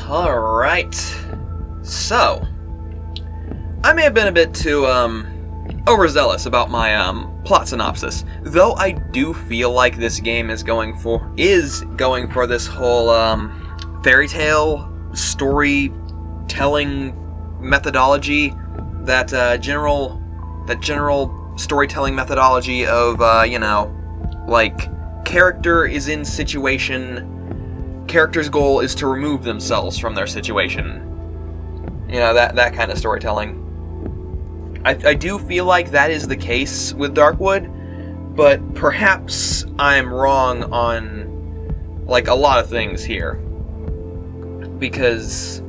Alright. So, I may have been a bit too, overzealous about my, plot synopsis. Though I do feel like this game is going for this whole, fairy tale storytelling methodology, that general storytelling methodology of, character is in situation, character's goal is to remove themselves from their situation. That kind of storytelling. I do feel like that is the case with Darkwood, but perhaps I'm wrong on, a lot of things here. Because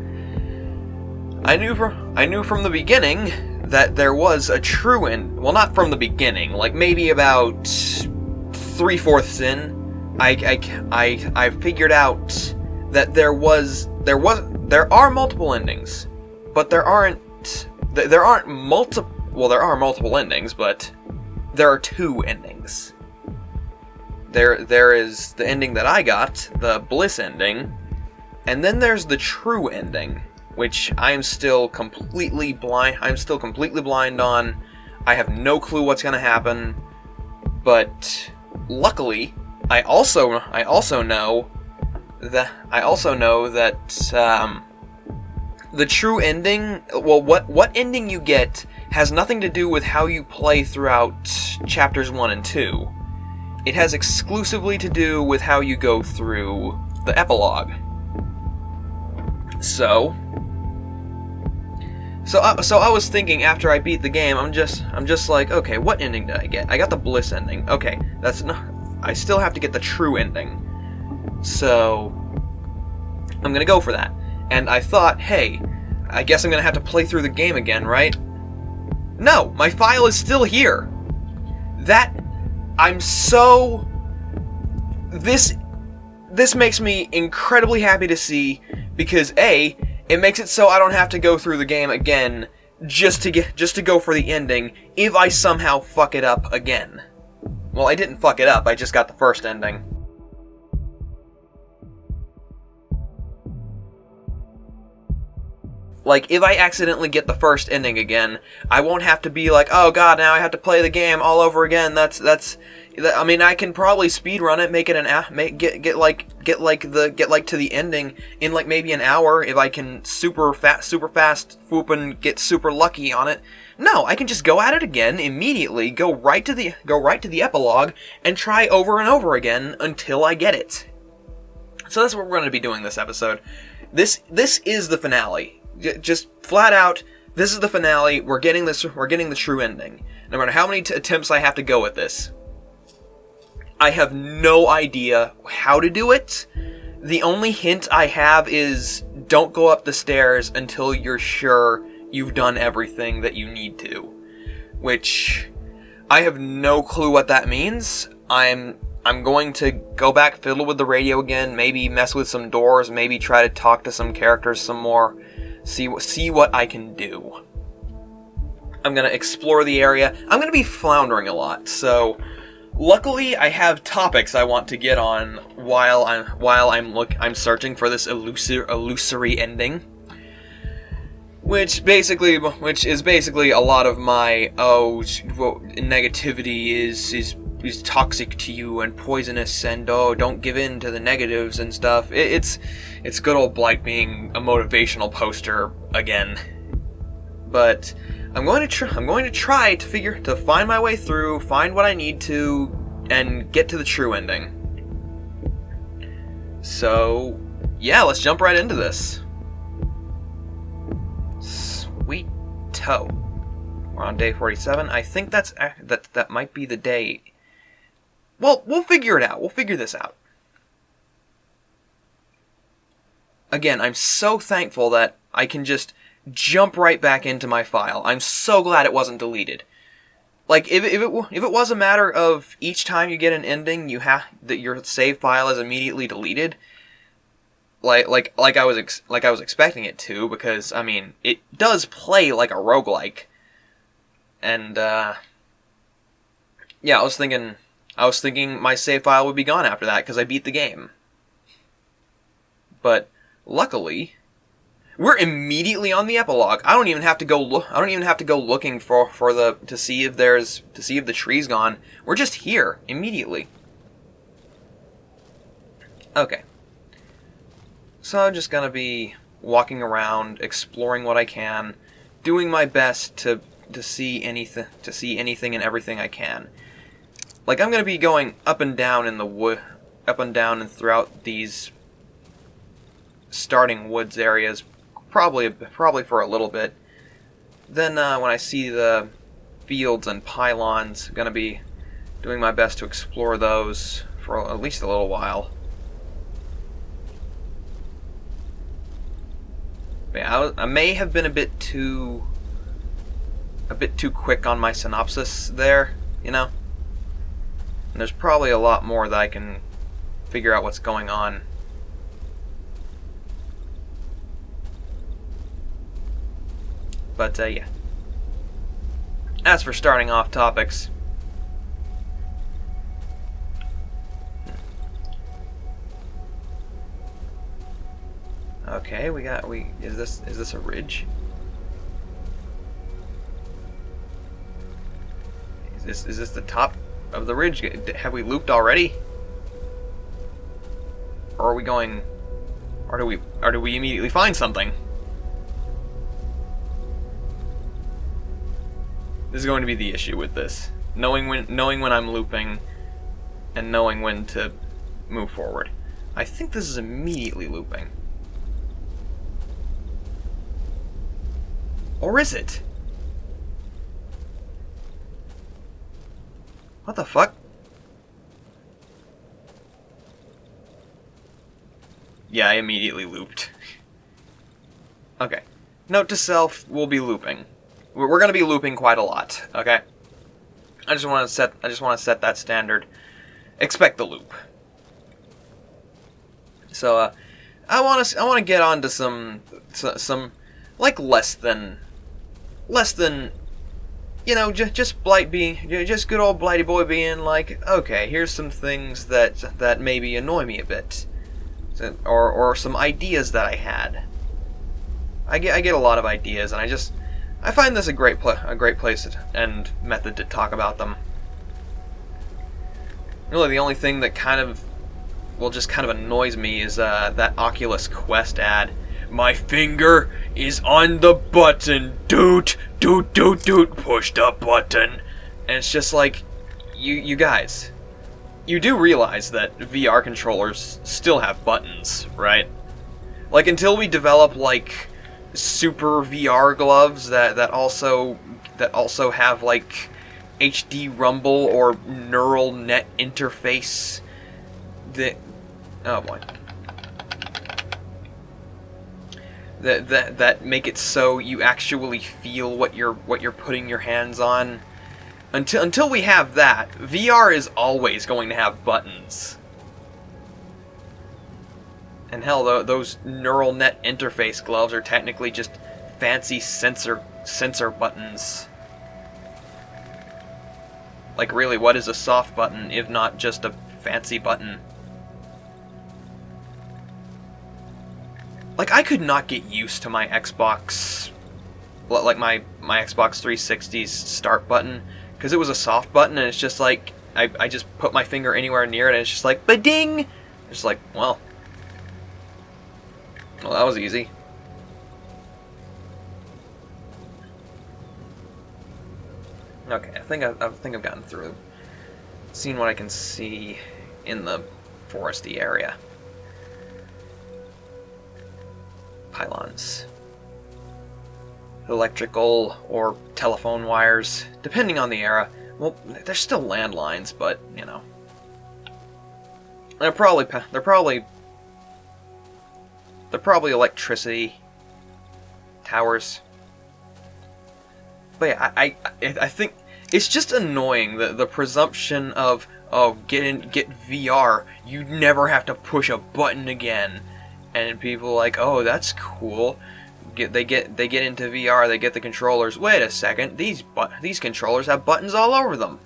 I knew from the beginning that there was a true end. Well, not from the beginning, maybe about 3/4 in, I figured out that there are multiple endings, but there are multiple endings, but there are two endings. There is the ending that I got, the bliss ending, and then there's the true ending, which I'm still completely blind on. I have no clue what's going to happen, but luckily, I also know that the true ending, what ending you get has nothing to do with how you play throughout chapters 1 and 2. It has exclusively to do with how you go through the epilogue. So I was thinking after I beat the game, I'm just like, okay, what ending did I get? I got the bliss ending. Okay, I still have to get the true ending. So I'm gonna go for that. And I thought, hey, I guess I'm gonna have to play through the game again, right? No, my file is still here. This makes me incredibly happy to see, because A, it makes it so I don't have to go through the game again just to go for the ending if I somehow fuck it up again. Well, I didn't fuck it up, I just got the first ending. If I accidentally get the first ending again, I won't have to be like, oh god, now I have to play the game all over again. I mean, I can probably speedrun it, make it get to the ending in maybe an hour if I can super fast swoop and get super lucky on it. No, I can just go at it again immediately, go right to the epilogue, and try over and over again until I get it. So that's what we're going to be doing this episode. This is the finale. Just flat out, this is the finale. We're getting the true ending. No matter how many attempts I have to go at this. I have no idea how to do it. The only hint I have is don't go up the stairs until you're sure you've done everything that you need to. Which, I have no clue what that means. I'm going to go back, fiddle with the radio again, maybe mess with some doors, maybe try to talk to some characters some more. See what I can do. I'm going to explore the area. I'm going to be floundering a lot, so luckily I have topics I want to get on while I'm searching for this illusory ending. Which is basically a lot of my negativity is toxic to you and poisonous, and don't give in to the negatives and stuff. It's good old Blight being a motivational poster again. But I'm going to try to find my way through, find what I need to, and get to the true ending. So yeah, let's jump right into this. Sweet-to. We're on day 47. I think that might be the day. Well, we'll figure it out. We'll figure this out. Again, I'm so thankful that I can just jump right back into my file. I'm so glad it wasn't deleted. If it was a matter of each time you get an ending, that your save file is immediately deleted. Like I was expecting it to, because I mean it does play like a roguelike. And yeah, I was thinking my save file would be gone after that because I beat the game. But luckily, We're immediately on the epilogue. I don't even have to go look. I don't even have to go looking for the to see if the tree's gone. We're just here immediately. Okay. So I'm just gonna be walking around, exploring what I can, doing my best to see anything and everything I can. Like, I'm gonna be going up and down in the wood, up and down and throughout these starting woods areas, probably for a little bit. Then when I see the fields and pylons, I'm gonna be doing my best to explore those for at least a little while. Yeah, I may have been a bit too quick on my synopsis there, you know? And there's probably a lot more that I can figure out what's going on. But, yeah. As for starting off topics... Okay, is this a ridge? Is this the top of the ridge? Have we looped already? Or are we going... Or do we immediately find something? This is going to be the issue with this. Knowing when I'm looping and knowing when to move forward. I think this is immediately looping. Or is it? What the fuck? Yeah, I immediately looped. Okay. Note to self, we'll be looping. We're going to be looping quite a lot, okay? I just want to set that standard. Expect the loop. So I want to get on to some like less than you know, just Blight being, just good old Blighty boy being like, okay, here's some things that maybe annoy me a bit, or some ideas that I had. I get a lot of ideas, and I find this a great place and method to talk about them. Really, the only thing that kind of annoys me is that Oculus Quest ad. My finger is on the button. Doot, doot, doot, doot. Push the button. And it's just like, you guys, you do realize that VR controllers still have buttons, right? Like, until we develop, like, super VR gloves that also have, like, HD rumble or neural net interface, oh boy. That make it so you actually feel what you're putting your hands on. Until we have that, VR is always going to have buttons. And hell, those neural net interface gloves are technically just fancy sensor buttons. Like, really, what is a soft button if not just a fancy button? Like, I could not get used to my Xbox, like my Xbox 360's start button, because it was a soft button, and it's just like, I just put my finger anywhere near it, and it's just like, ba-ding! It's like, well, that was easy. Okay, I think I've gotten through, seen what I can see in the foresty area. Pylons. Electrical or telephone wires, depending on the era. Well, they're still landlines, but, you know. They're probably electricity towers. But yeah, I think it's just annoying, the presumption of, oh, get VR, you never have to push a button again. And people are like, oh, that's cool. They get into VR, they get the controllers. Wait a second, these controllers have buttons all over them.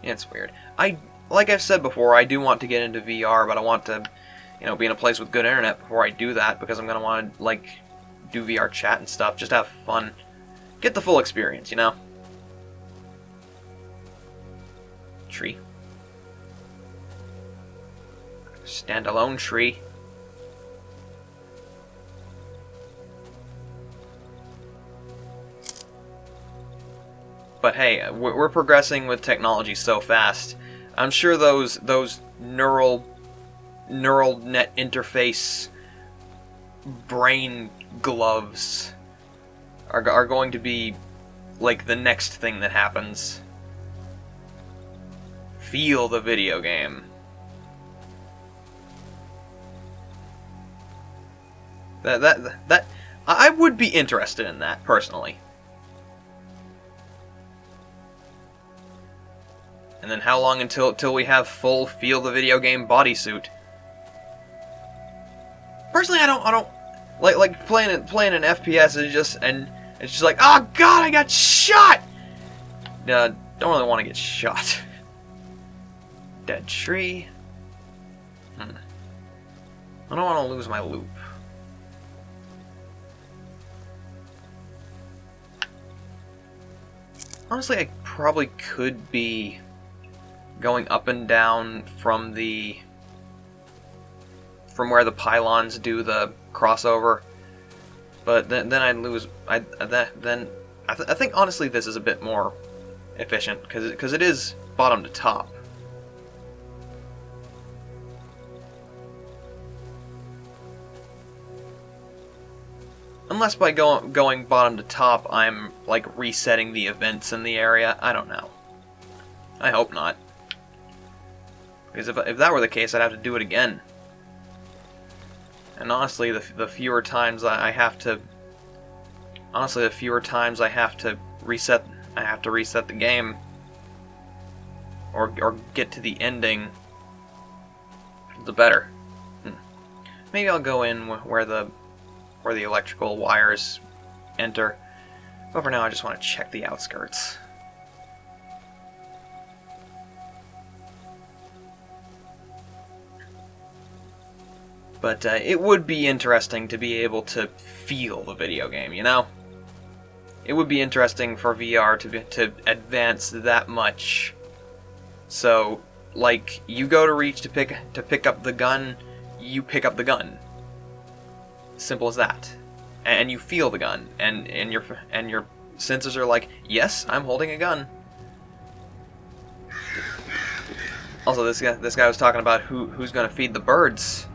Yeah, it's weird. Like I've said before, I do want to get into VR, but I want to be in a place with good internet before I do that, because I'm gonna want to like do VR chat and stuff, just have fun, get the full experience, Tree. Standalone tree. But hey, we're progressing with technology so fast. I'm sure those neural net interface brain gloves are going to be like the next thing that happens. Feel the video game. That I would be interested in that personally. And then how long until we have full feel the video game bodysuit? Personally, I don't like playing an FPS is just and it's just like, oh god, I got shot. Don't really want to get shot. Dead tree. I don't want to lose my loop. Honestly, I probably could be going up and down from where the pylons do the crossover, but then I'd lose. I think honestly this is a bit more efficient because it is bottom to top. Unless by going bottom to top, I'm like resetting the events in the area. I don't know. I hope not. Because if that were the case, I'd have to do it again. And honestly, the fewer times I have to, reset, the game, or get to the ending, the better. Maybe I'll go in where the electrical wires enter. But for now, I just want to check the outskirts. But it would be interesting to be able to feel the video game, It would be interesting for VR to advance that much. So, like, you go to reach to pick up the gun, you pick up the gun. Simple as that. And you feel the gun, and your senses are like, yes, I'm holding a gun. Also, this guy was talking about who's gonna feed the birds.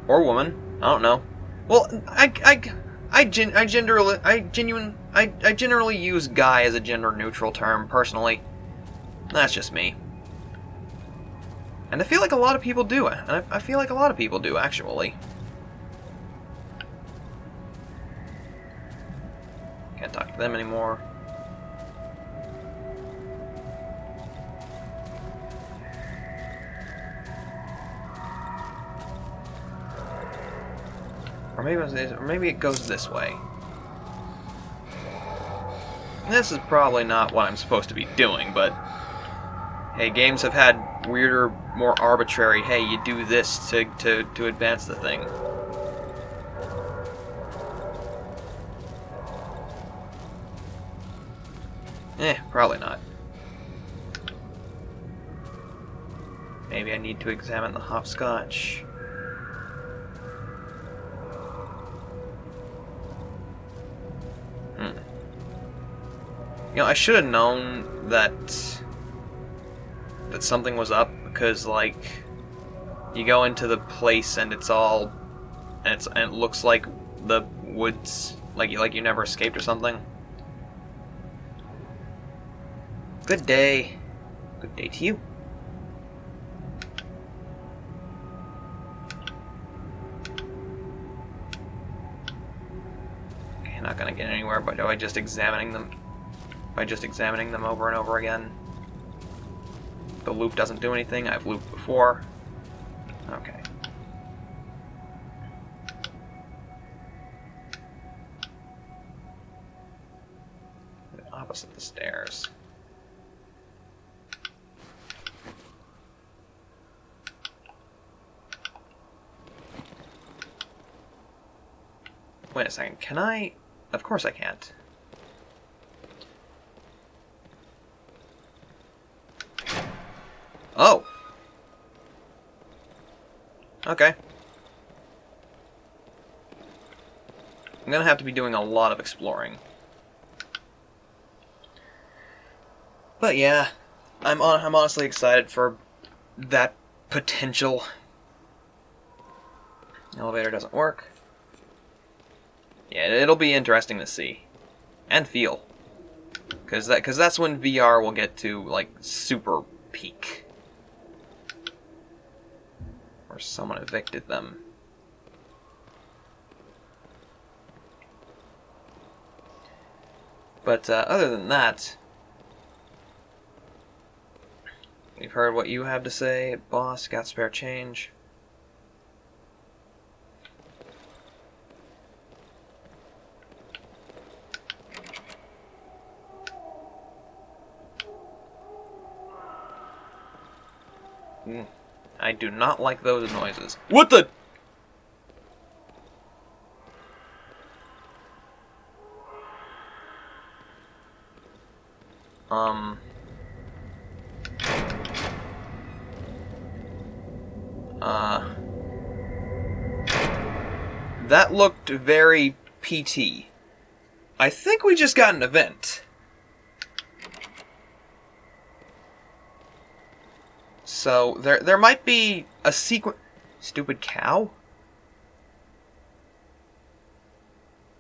Or woman, I don't know. Well, I generally use guy as a gender neutral term personally. That's just me. And I feel like a lot of people do it. And I feel like a lot of people do actually. Can't talk to them anymore. Or maybe it goes this way. This is probably not what I'm supposed to be doing, but hey, games have had weirder, more arbitrary, hey, you do this to advance the thing. Probably not. Maybe I need to examine the hopscotch. I should have known that something was up, because like you go into the place and it's all and it looks like the woods, like you never escaped or something. Good day. Good day to you. Okay, not gonna get anywhere by just examining them. By just examining them over and over again. The loop doesn't do anything. I've looped before. Okay. Opposite the stairs. Wait a second, can I? Of course I can't. Oh! Okay. I'm gonna have to be doing a lot of exploring. But yeah, I'm honestly excited for that potential. Elevator doesn't work. Yeah, it'll be interesting to see and feel, because that's when VR will get to like super peak. Or someone evicted them. But other than that, we've heard what you have to say. Boss, got spare change. I do not like those noises. What the? That looked very PT. I think we just got an event. So there might be a sequence. Stupid cow.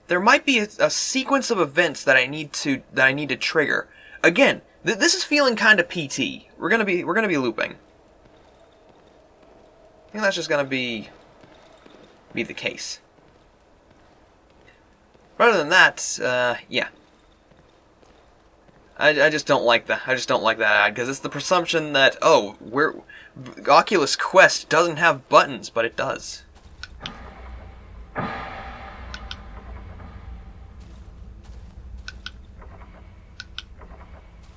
There might be a sequence of events that I need to trigger. Again, this is feeling kind of PT. We're gonna be looping. I think that's just gonna be the case. But other than that, yeah. I just don't like that. I just don't like that ad because it's the presumption that Oculus Quest doesn't have buttons, but it does. I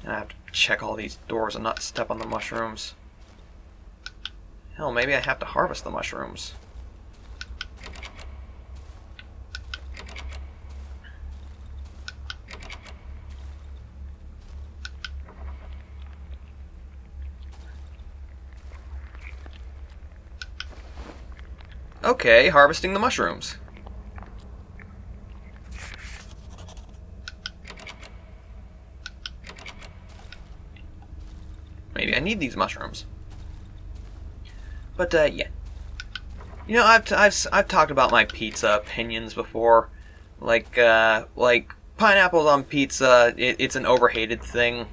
have to check all these doors and not step on the mushrooms. Hell, maybe I have to harvest the mushrooms. Okay, harvesting the mushrooms. Maybe I need these mushrooms. But yeah. You know, I've talked about my pizza opinions before. Like pineapples on pizza, it's an overhated thing.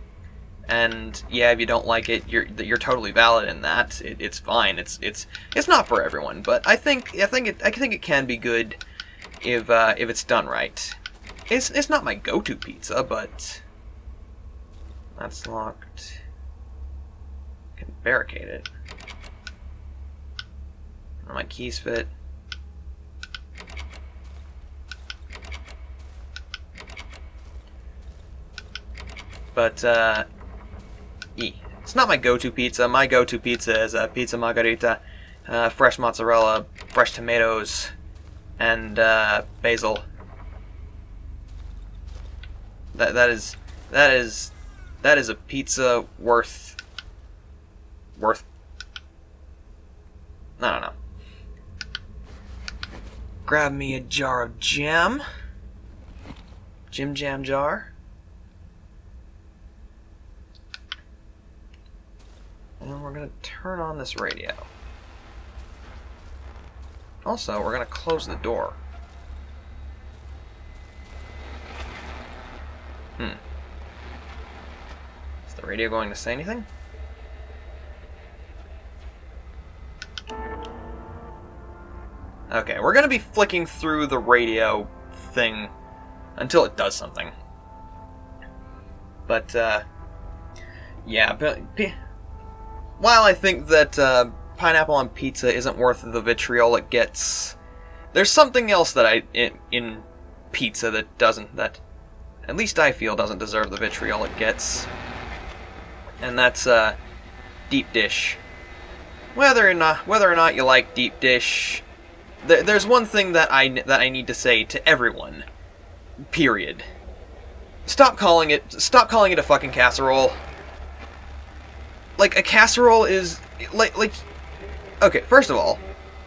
And yeah, if you don't like it, you're totally valid in that. It's fine. It's not for everyone, but I think it can be good if it's done right. It's not my go-to pizza, but that's locked. Can barricade it. My keys fit. But it's not my go-to pizza. My go-to pizza is a pizza margherita, fresh mozzarella, fresh tomatoes, and basil. That is a pizza worth. I don't know. Grab me a jar of jam. Jim Jam jar. And we're going to turn on this radio. Also, we're going to close the door. Is the radio going to say anything? Okay, we're going to be flicking through the radio thing until it does something. But, yeah, while I think that pineapple on pizza isn't worth the vitriol it gets, there's something else that in pizza that at least I feel doesn't deserve the vitriol it gets, and that's deep dish. Whether or not you like deep dish, there's one thing that I need to say to everyone. Period. Stop calling it a fucking casserole. Like, a casserole is like okay, first of all,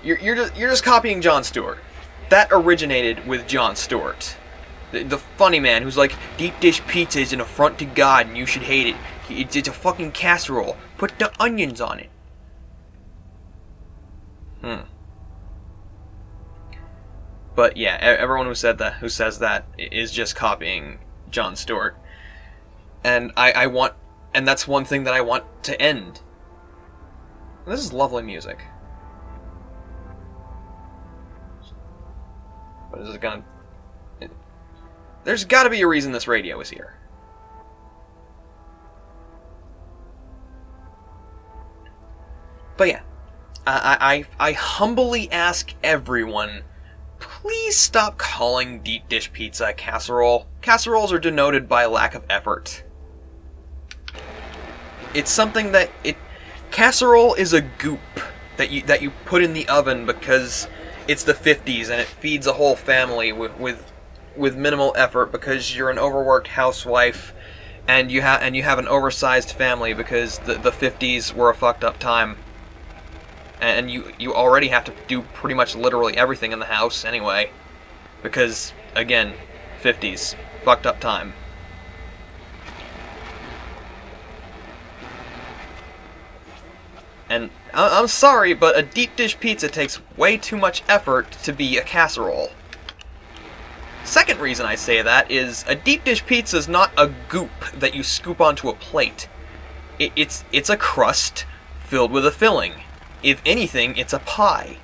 you're just copying Jon Stewart. That originated with Jon Stewart. The funny man who's like, deep dish pizza is an affront to God and you should hate it. It's a fucking casserole. Put the onions on it. But yeah, everyone who says that is just copying Jon Stewart. And and that's one thing that I want to end. This is lovely music. But is it gonna... There's gotta be a reason this radio is here. But yeah, I humbly ask everyone, please stop calling deep dish pizza a casserole. Casseroles are denoted by lack of effort. It's something that casserole is a goop that you put in the oven because it's the 50s and it feeds a whole family with minimal effort because you're an overworked housewife and you have an oversized family because the 50s were a fucked up time. And you already have to do pretty much literally everything in the house anyway. Because, again, 50s. Fucked up time. And I'm sorry, but a deep dish pizza takes way too much effort to be a casserole. Second reason I say that is a deep dish pizza is not a goop that you scoop onto a plate. It's a crust filled with a filling. If anything, it's a pie.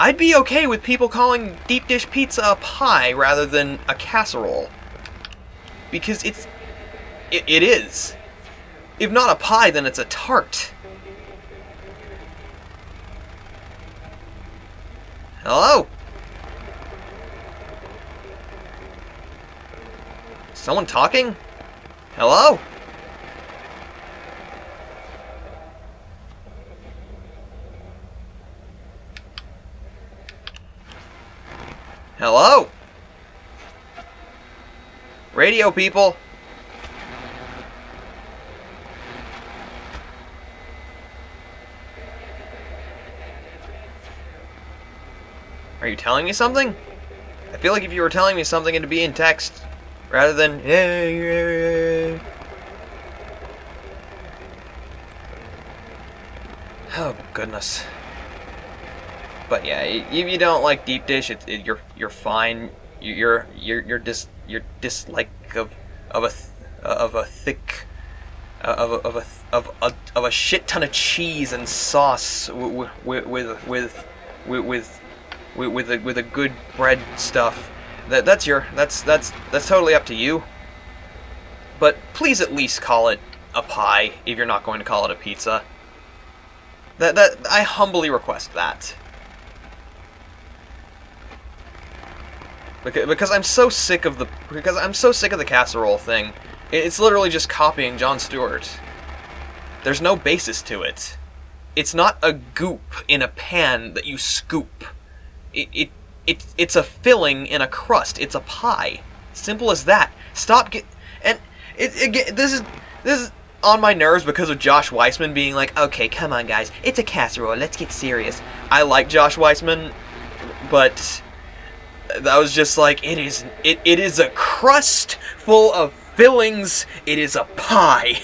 I'd be okay with people calling deep dish pizza a pie rather than a casserole. Because it is. If not a pie, then it's a tart. Hello? Someone talking? Hello? Hello? Radio people? Are you telling me something? I feel like if you were telling me something, it'd be in text, rather than... Oh, goodness. But yeah, if you don't like deep dish, you're fine. Your dislike of a shit ton of cheese and sauce with a good bread stuff. That's totally up to you. But please at least call it a pie if you're not going to call it a pizza. That I humbly request that. Because I'm so sick of the casserole thing. It's literally just copying Jon Stewart. There's no basis to it. It's not a goop in a pan that you scoop. It's a filling in a crust. It's a pie. Simple as that. This is on my nerves because of Josh Weissman being like, okay, come on guys, it's a casserole, let's get serious. I like Josh Weissman, but that was just like, it is a crust full of fillings. It is a pie.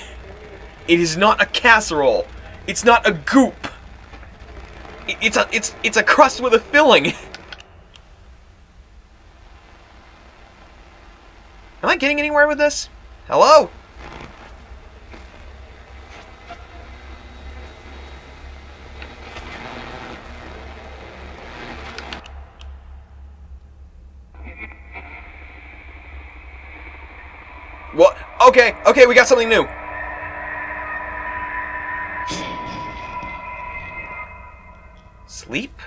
It is not a casserole. It's not a goop. It's a crust with a filling. Am I getting anywhere with this? Hello? What? Okay, we got something new. Sleep?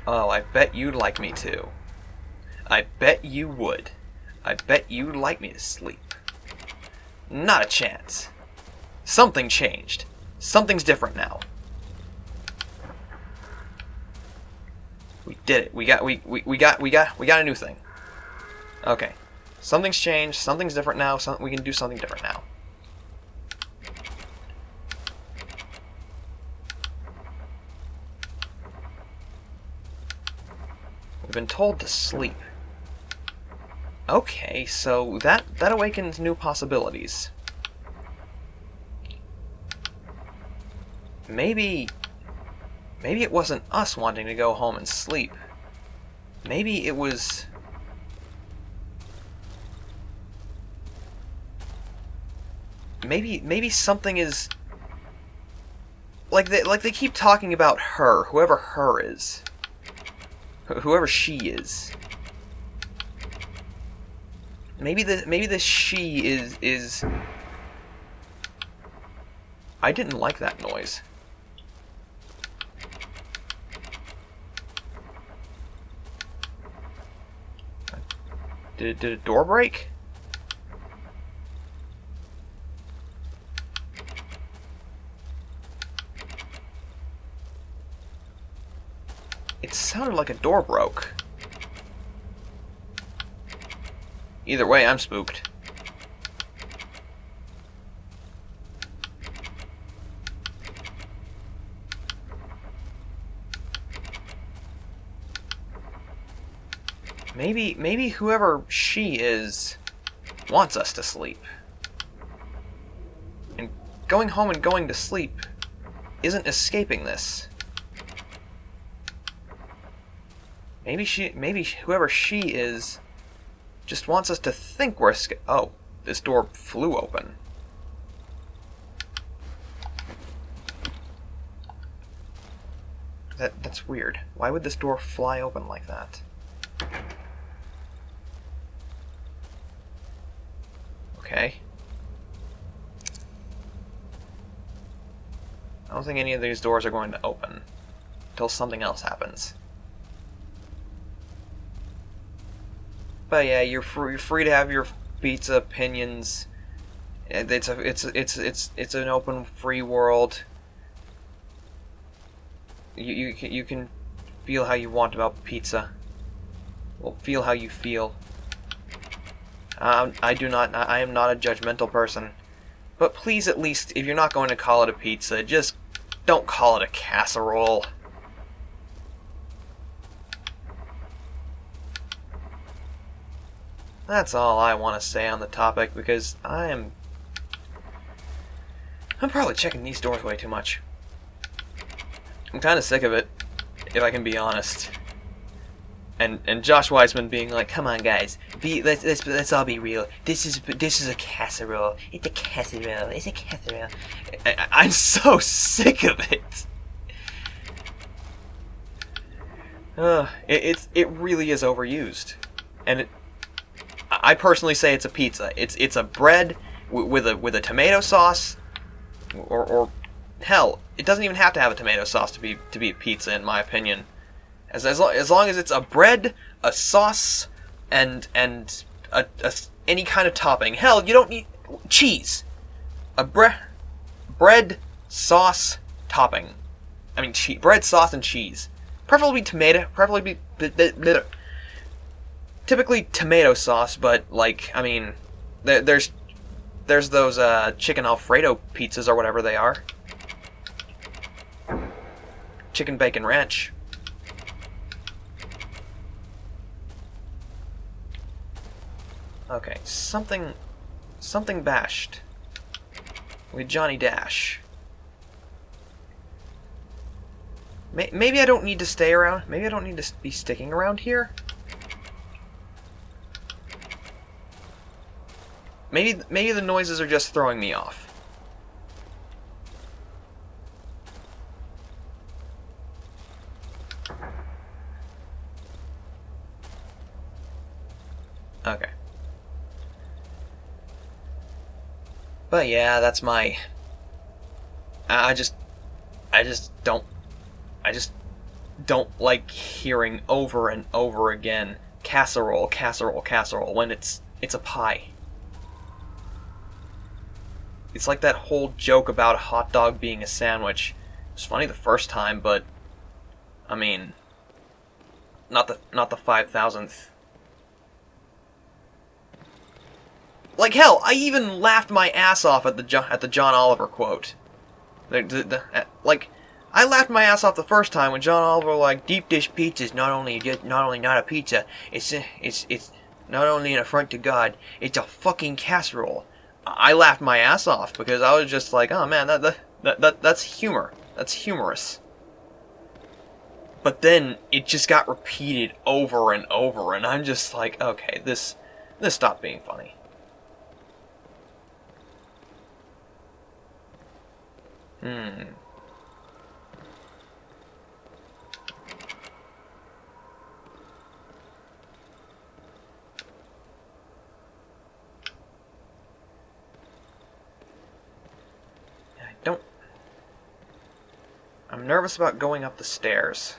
Oh, I bet you'd like me to. I bet you would. I bet you'd like me to sleep. Not a chance. Something changed. Something's different now. We did it. We got a new thing. Okay. Something's changed. Something's different now. We can do something different now. We've been told to sleep. Okay, so that awakens new possibilities. Maybe it wasn't us wanting to go home and sleep. Maybe it was... Maybe something is... Like they keep talking about her, whoever her is. Whoever she is. Maybe this she is... I didn't like that noise. Did a door break? It sounded like a door broke. Either way, I'm spooked. Maybe whoever she is wants us to sleep. And going home and going to sleep isn't escaping this. Maybe whoever she is just wants us to think we're oh, this door flew open. That's weird. Why would this door fly open like that? Okay. I don't think any of these doors are going to open until something else happens. But yeah, you're free to have your pizza opinions. It's an open, free world. You can feel how you want about pizza. Well, feel how you feel. I am not a judgmental person. But please, at least, if you're not going to call it a pizza, just don't call it a casserole. That's all I want to say on the topic, because I'm probably checking these doors way too much. I'm kind of sick of it, if I can be honest. And Josh Wiseman being like, "Come on, guys, let's all be real. This is a casserole. It's a casserole. It's a casserole." I'm so sick of it. It really is overused, and I personally say it's a pizza. It's a bread with a tomato sauce, or hell, it doesn't even have to have a tomato sauce to be a pizza, in my opinion. As long as it's a bread, a sauce, and any kind of topping. Hell, you don't need cheese. A bread, sauce, topping. I mean, bread, sauce, and cheese. Preferably tomato. Typically tomato sauce, but like, I mean, there's those chicken Alfredo pizzas or whatever they are. Chicken bacon ranch. Okay, something bashed with Johnny Dash. Maybe I don't need to stay around. Maybe I don't need to be sticking around here. Maybe the noises are just throwing me off. Okay. But yeah, that's my... I just don't like hearing over and over again casserole, casserole, casserole when it's a pie. it's like that whole joke about a hot dog being a sandwich. It's funny the first time, but I mean, not the 5,000th. Like hell, I even laughed my ass off at the John Oliver quote. Like, I laughed my ass off the first time when John Oliver like deep dish pizza is not only not a pizza, it's not only an affront to God, it's a fucking casserole. I laughed my ass off because I was just like, oh man, that's humor. That's humorous. But then it just got repeated over and over, and I'm just like, okay, this stopped being funny. I'm nervous about going up the stairs.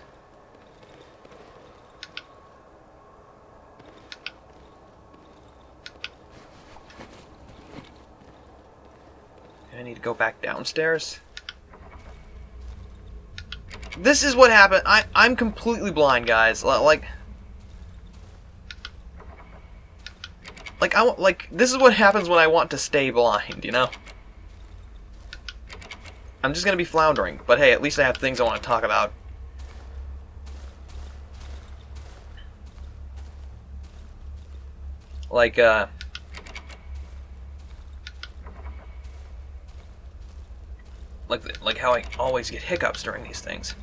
I need to go back downstairs. This is what happened. I'm completely blind, guys. Like this is what happens when I want to stay blind, you know? I'm just gonna be floundering, but hey, at least I have things I want to talk about. Like how I always get hiccups during these things.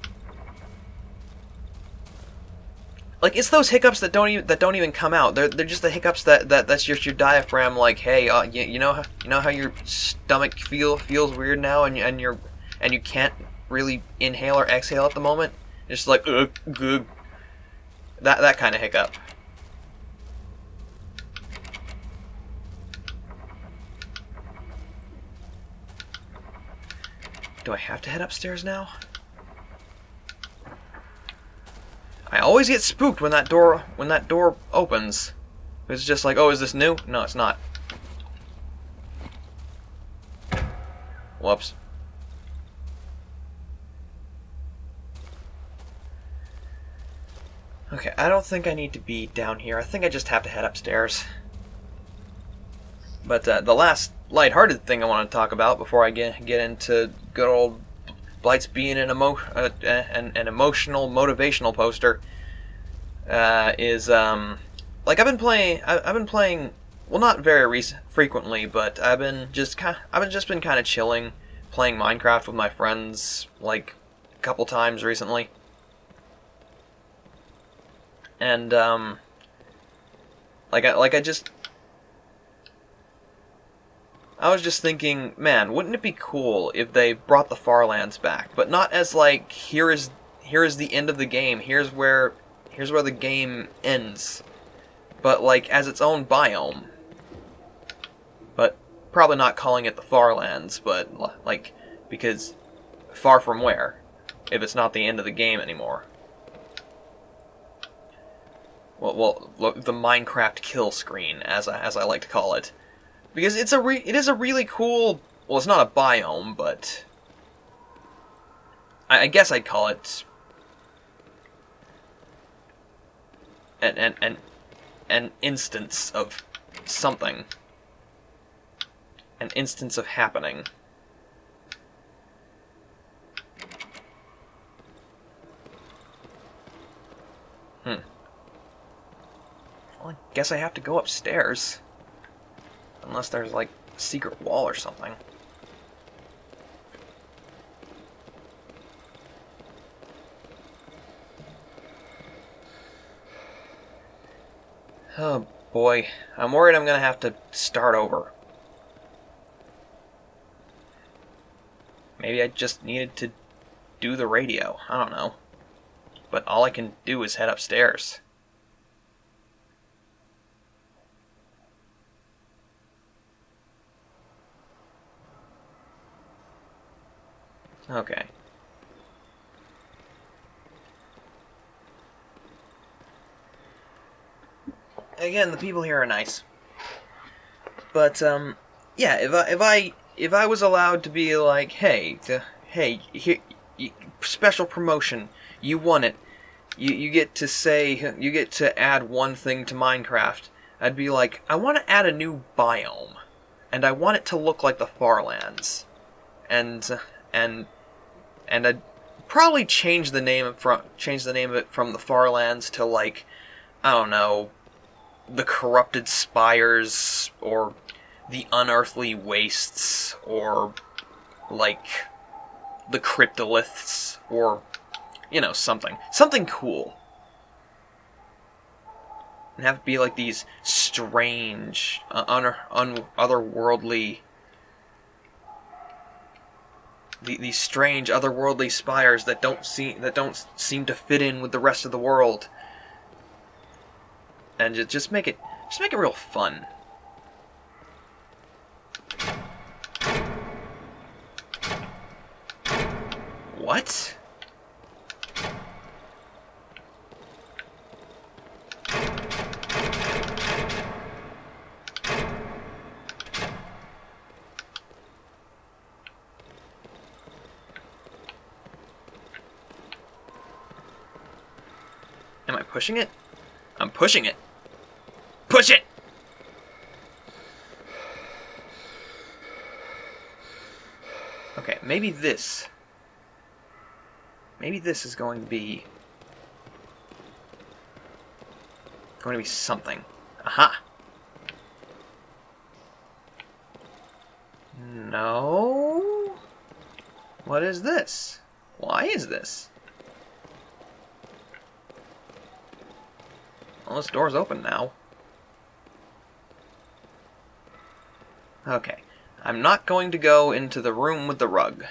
Like, it's those hiccups that don't even come out. They're just the hiccups that's just your diaphragm. Like, hey, you know how your stomach feels weird now, and you can't really inhale or exhale at the moment. It's just like that kind of hiccup. Do I have to head upstairs now? I always get spooked when that door opens. It's just like, oh, is this new? No, it's not. Whoops. Okay, I don't think I need to be down here. I think I just have to head upstairs. But the last lighthearted thing I want to talk about before I get into good old Blight's being an emotional, motivational poster is like I've been playing. Well, not very frequently, but I've just been kind of chilling, playing Minecraft with my friends like a couple times recently, and I was just thinking, man, wouldn't it be cool if they brought the Farlands back, but not as like here is the end of the game, here's where the game ends, but like as its own biome. But probably not calling it the Farlands, but like because far from where, if it's not the end of the game anymore. Well, the Minecraft kill screen, as I like to call it. Because it is a really cool, well, it's not a biome, but I guess I'd call it an instance of something. An instance of happening. Well, I guess I have to go upstairs. Unless there's, like, a secret wall or something. Oh, boy. I'm worried I'm gonna have to start over. Maybe I just needed to do the radio. I don't know. But all I can do is head upstairs. Okay. Again, the people here are nice. But, yeah, if I if I was allowed to be like, hey, here, special promotion, you won it. You get to say, you get to add one thing to Minecraft. I'd be like, I want to add a new biome, and I want it to look like the Farlands, and I'd probably change the name of it from the Farlands to, like, I don't know, the Corrupted Spires, or the Unearthly Wastes, or like the Cryptoliths, or something cool. And have it be like these strange, otherworldly, these strange otherworldly spires that don't seem to fit in with the rest of the world, and just make it real fun. What? Am I pushing it? I'm pushing it. Push it! Okay, maybe this is going to be something. Aha! No? What is this? Why is this? Well, this door's open now. Okay. I'm not going to go into the room with the rug.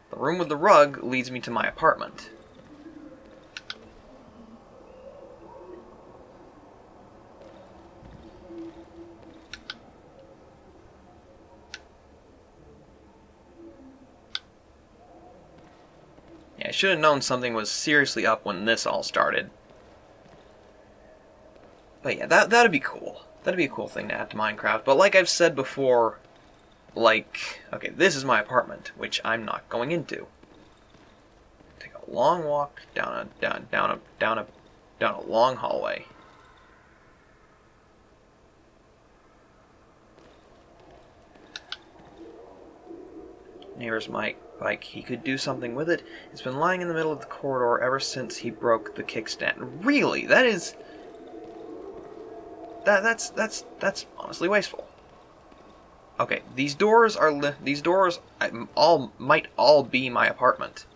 The room with the rug leads me to my apartment. Yeah, I should have known something was seriously up when this all started. But yeah, that'd be cool. That'd be a cool thing to add to Minecraft. But like I've said before, like, okay, this is my apartment, which I'm not going into. Take a long walk down a long hallway. Neighbor's bike. He could do something with it. It's been lying in the middle of the corridor ever since he broke the kickstand. Really? That is... That's honestly wasteful. Okay, these doors might all be my apartment.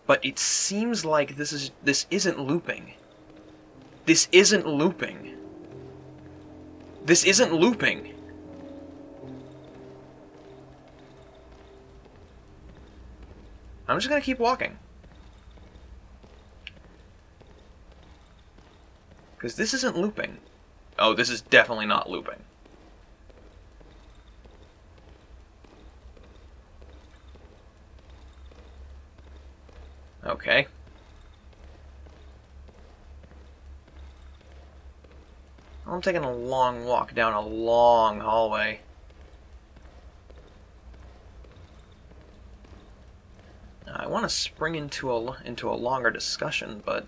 But it seems like this isn't looping. This isn't looping. This isn't looping. I'm just gonna keep walking. Because this isn't looping. Oh, this is definitely not looping. Okay. I'm taking a long walk down a long hallway. I want to spring into a longer discussion, but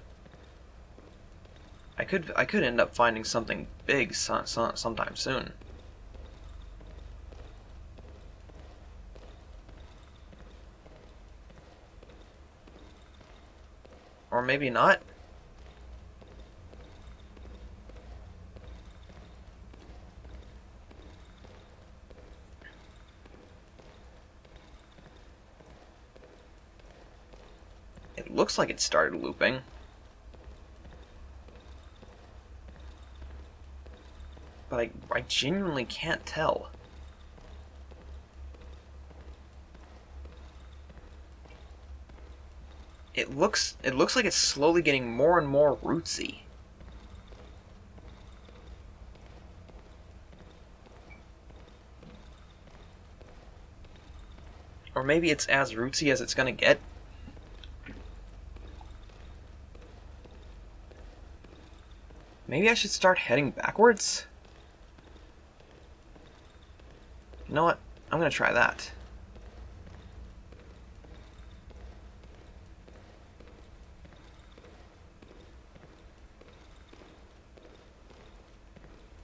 I could end up finding something big sometime soon. Or maybe not. It looks like it started looping. But I genuinely can't tell. It looks like it's slowly getting more and more rootsy. Or maybe it's as rootsy as it's gonna get. Maybe I should start heading backwards? You know what? I'm gonna try that.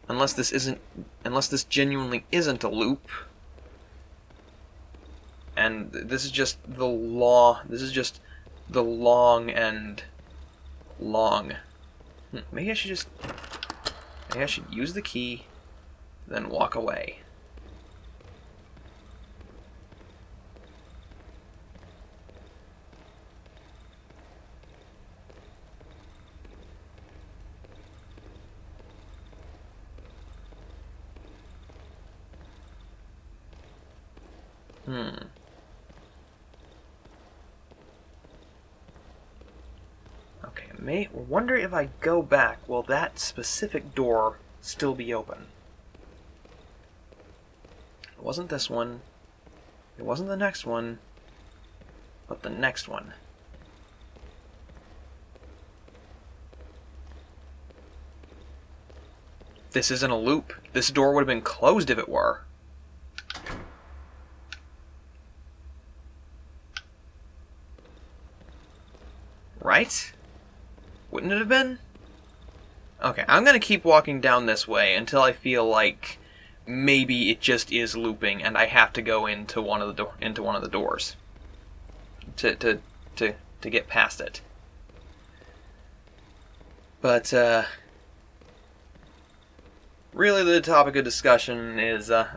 Unless this genuinely isn't a loop. And this is just the long and long. Maybe I should use the key, then walk away. Okay, wonder if I go back, will that specific door still be open? It wasn't this one. It wasn't the next one. But the next one. This isn't a loop. This door would have been closed if it were. Right? Wouldn't it have been? Okay, I'm gonna keep walking down this way until I feel like maybe it just is looping and I have to go into one of the doors to get past it. But really, the topic of discussion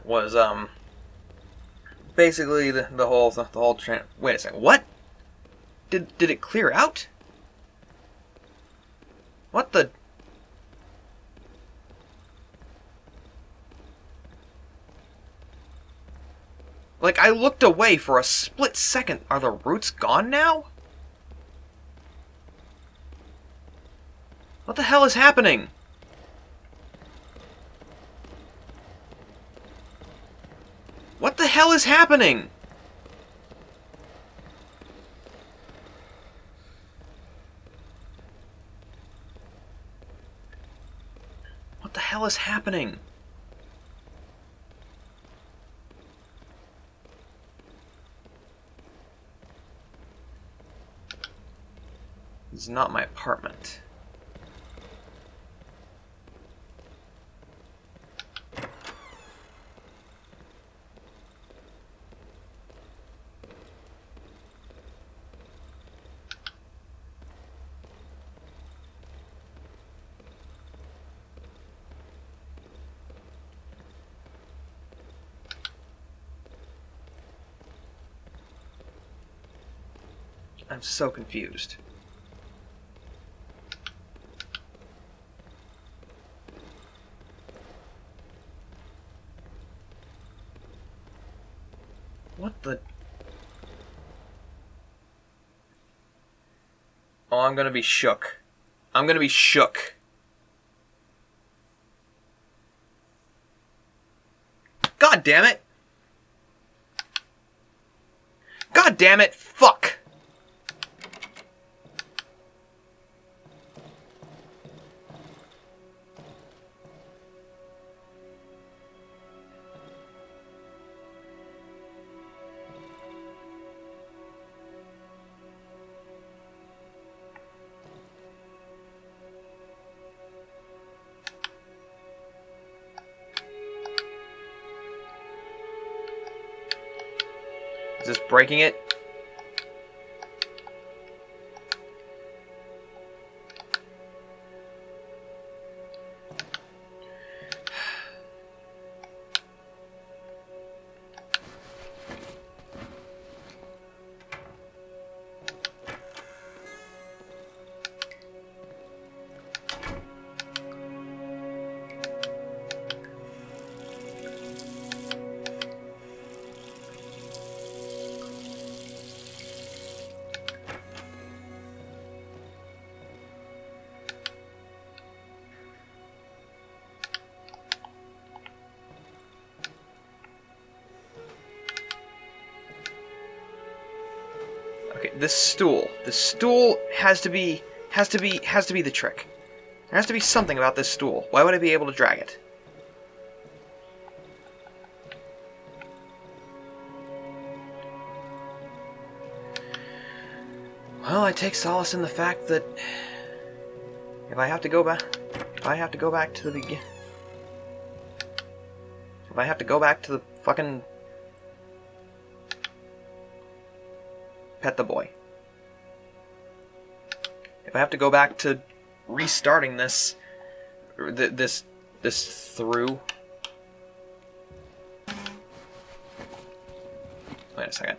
was basically the whole wait a second. What? Did it clear out? What the? Like, I looked away for a split second. Are the roots gone now? What the hell is happening? What the hell is happening? What the hell is happening? This is not my apartment. I'm so confused. What the? Oh, I'm gonna be shook. I'm gonna be shook. God damn it! God damn it! Fuck! Is this breaking it? Okay, this stool. The stool has to be the trick. There has to be something about this stool. Why would I be able to drag it? Well, I take solace in the fact that if I have to go back to the beginning, if I have to go back to the fucking pet the boy, if I have to go back to restarting this through. Wait a second.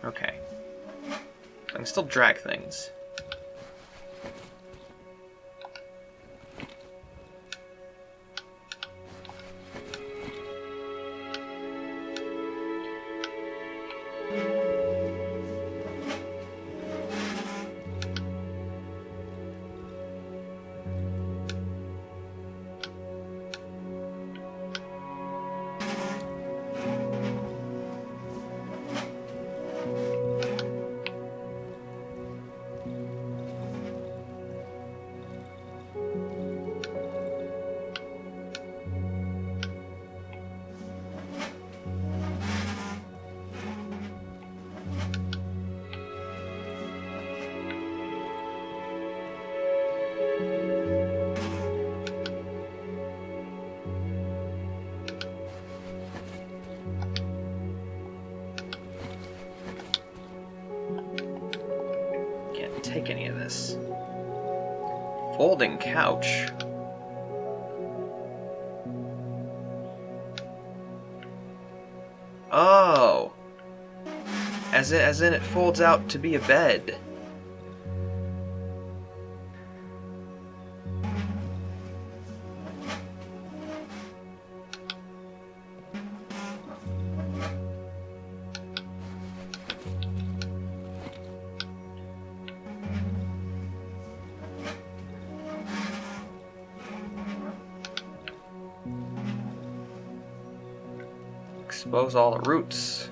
Okay. I can still drag things. Take any of this. Folding couch. Oh. As in it folds out to be a bed. Expose all the roots.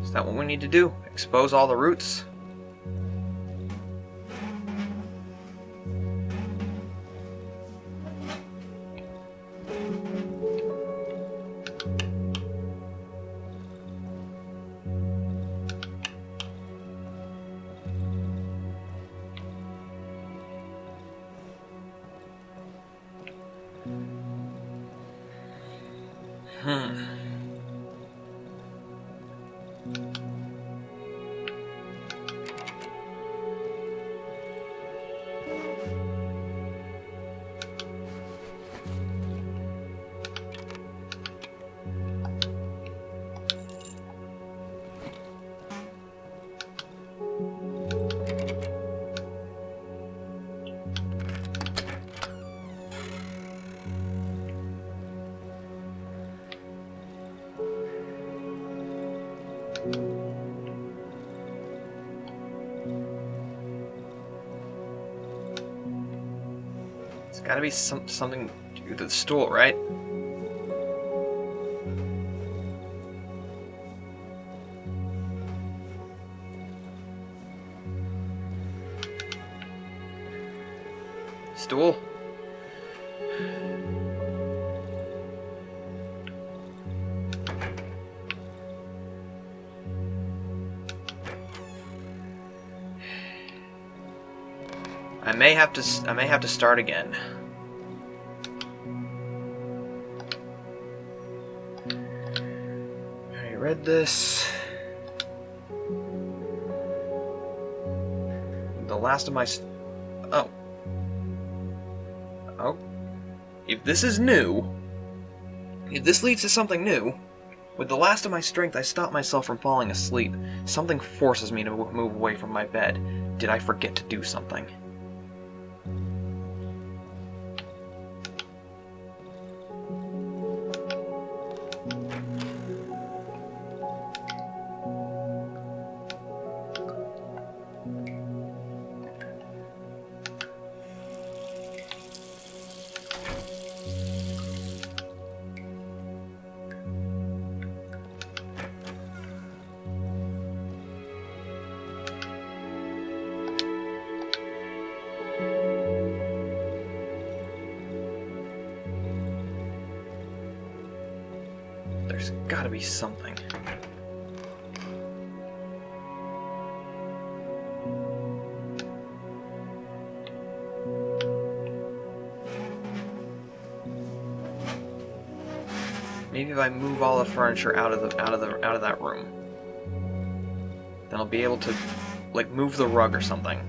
Is that what we need to do? Expose all the roots? It's gotta be something to do with the stool, right? Stool? I may have to start again. I read this. The last of my oh. If this is new, if this leads to something new, with the last of my strength I stop myself from falling asleep. Something forces me to move away from my bed. Did I forget to do something? There's gotta be something. Maybe if I move all the furniture out of that room, then I'll be able to, like, move the rug or something.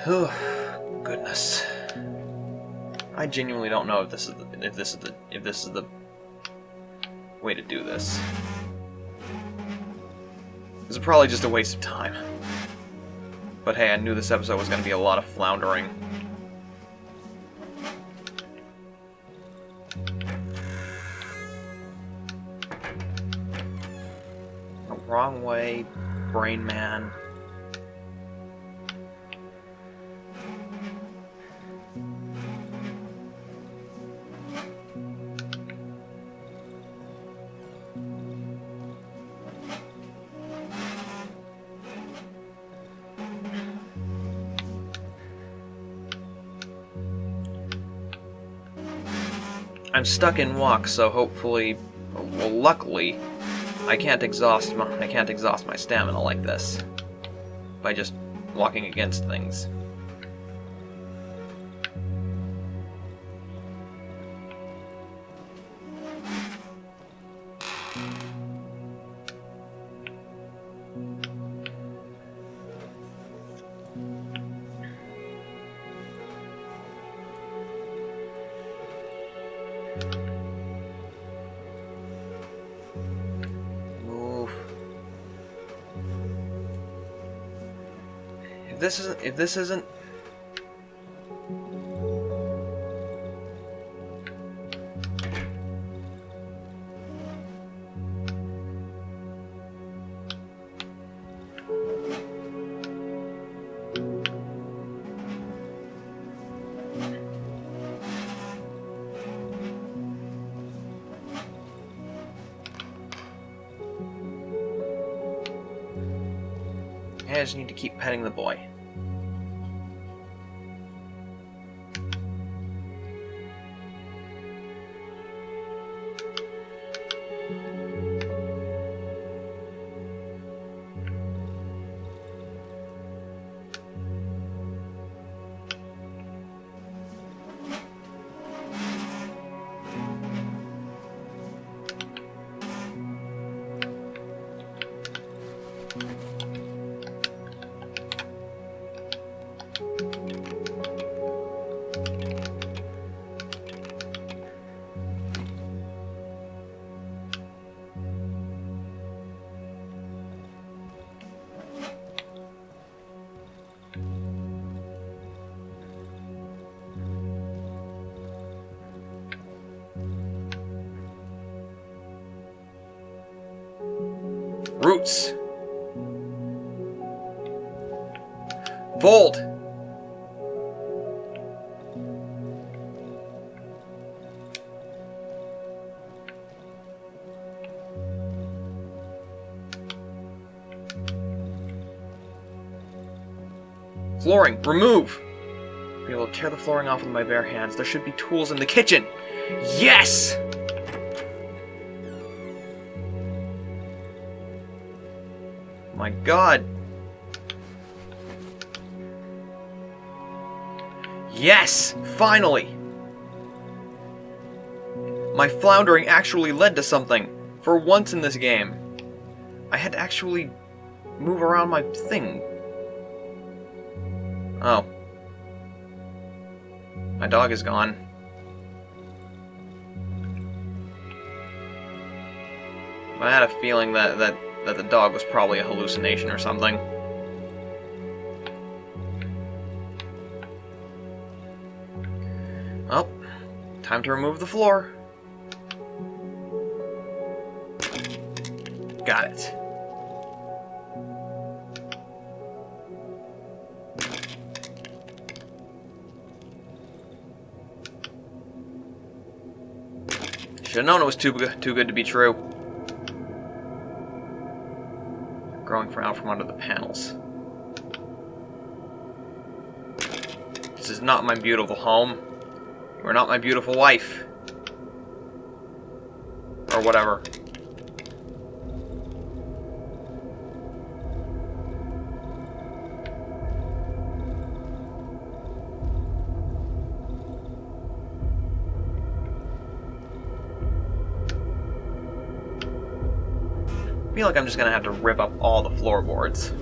Oh, goodness. I genuinely don't know if this is the way to do this. This is probably just a waste of time. But hey, I knew this episode was going to be a lot of floundering. The wrong way, brain man. I'm stuck in walk, so hopefully, well, luckily, I can't exhaust my stamina like this by just walking against things. If this isn't I just need to keep petting the boy. Roots. Fold. Flooring. Remove. Be able to tear the flooring off with my bare hands. There should be tools in the kitchen. Yes! My God. Yes! Finally! My floundering actually led to something. For once in this game. I had to actually move around my thing. Oh. My dog is gone. I had a feeling that the dog was probably a hallucination or something. Well, time to remove the floor. Got it. Should have known it was too good to be true. Growing out from under the panels. This is not my beautiful home. You are not my beautiful wife. Or whatever. I feel like I'm just gonna have to rip up all the floorboards.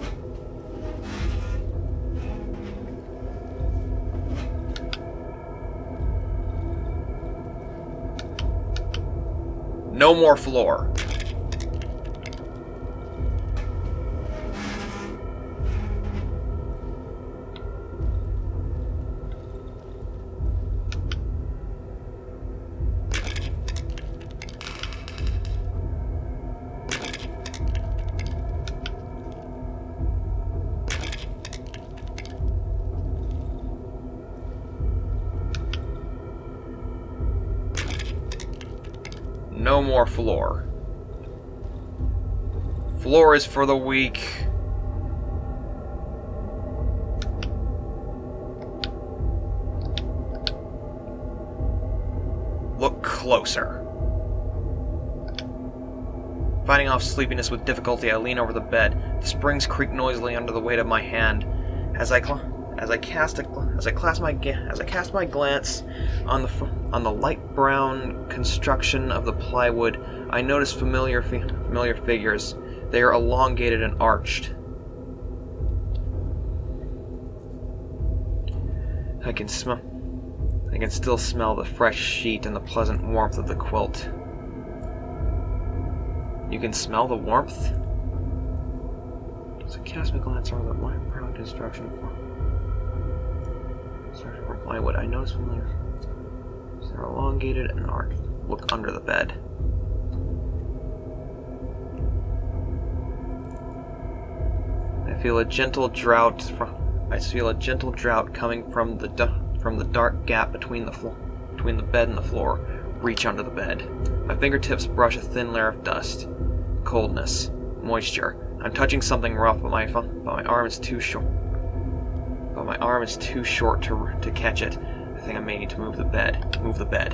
No more floor. No more floor. Floor is for the weak. Look closer. Fighting off sleepiness with difficulty, I lean over the bed. The springs creak noisily under the weight of my hand. As I cast my glance on the light brown construction of the plywood, I notice familiar figures. They are elongated and arched. I can still smell the fresh sheet and the pleasant warmth of the quilt. You can smell the warmth? As I cast my glance over the light brown construction from plywood, I notice familiar. They're elongated and arched. Look under the bed. I feel a gentle drought coming from the dark gap between the bed and the floor. Reach under the bed. My fingertips brush a thin layer of dust. Coldness. Moisture. I'm touching something rough, but my arm is too short. To catch it. I think I may need to move the bed. Move the bed.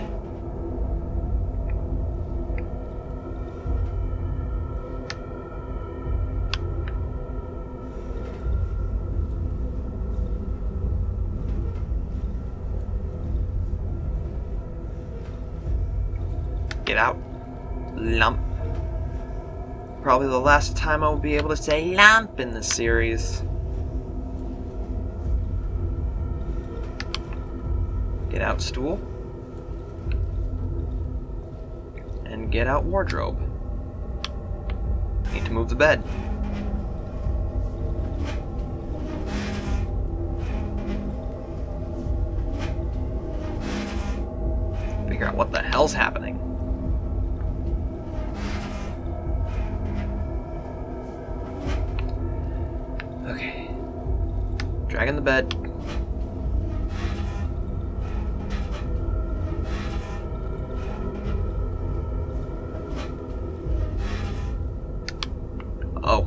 Get out. Lump. Probably the last time I will be able to say lump in this series. Get out stool. And get out wardrobe. Need to move the bed. Figure out what the hell's happening. Okay. Dragging the bed. Oh.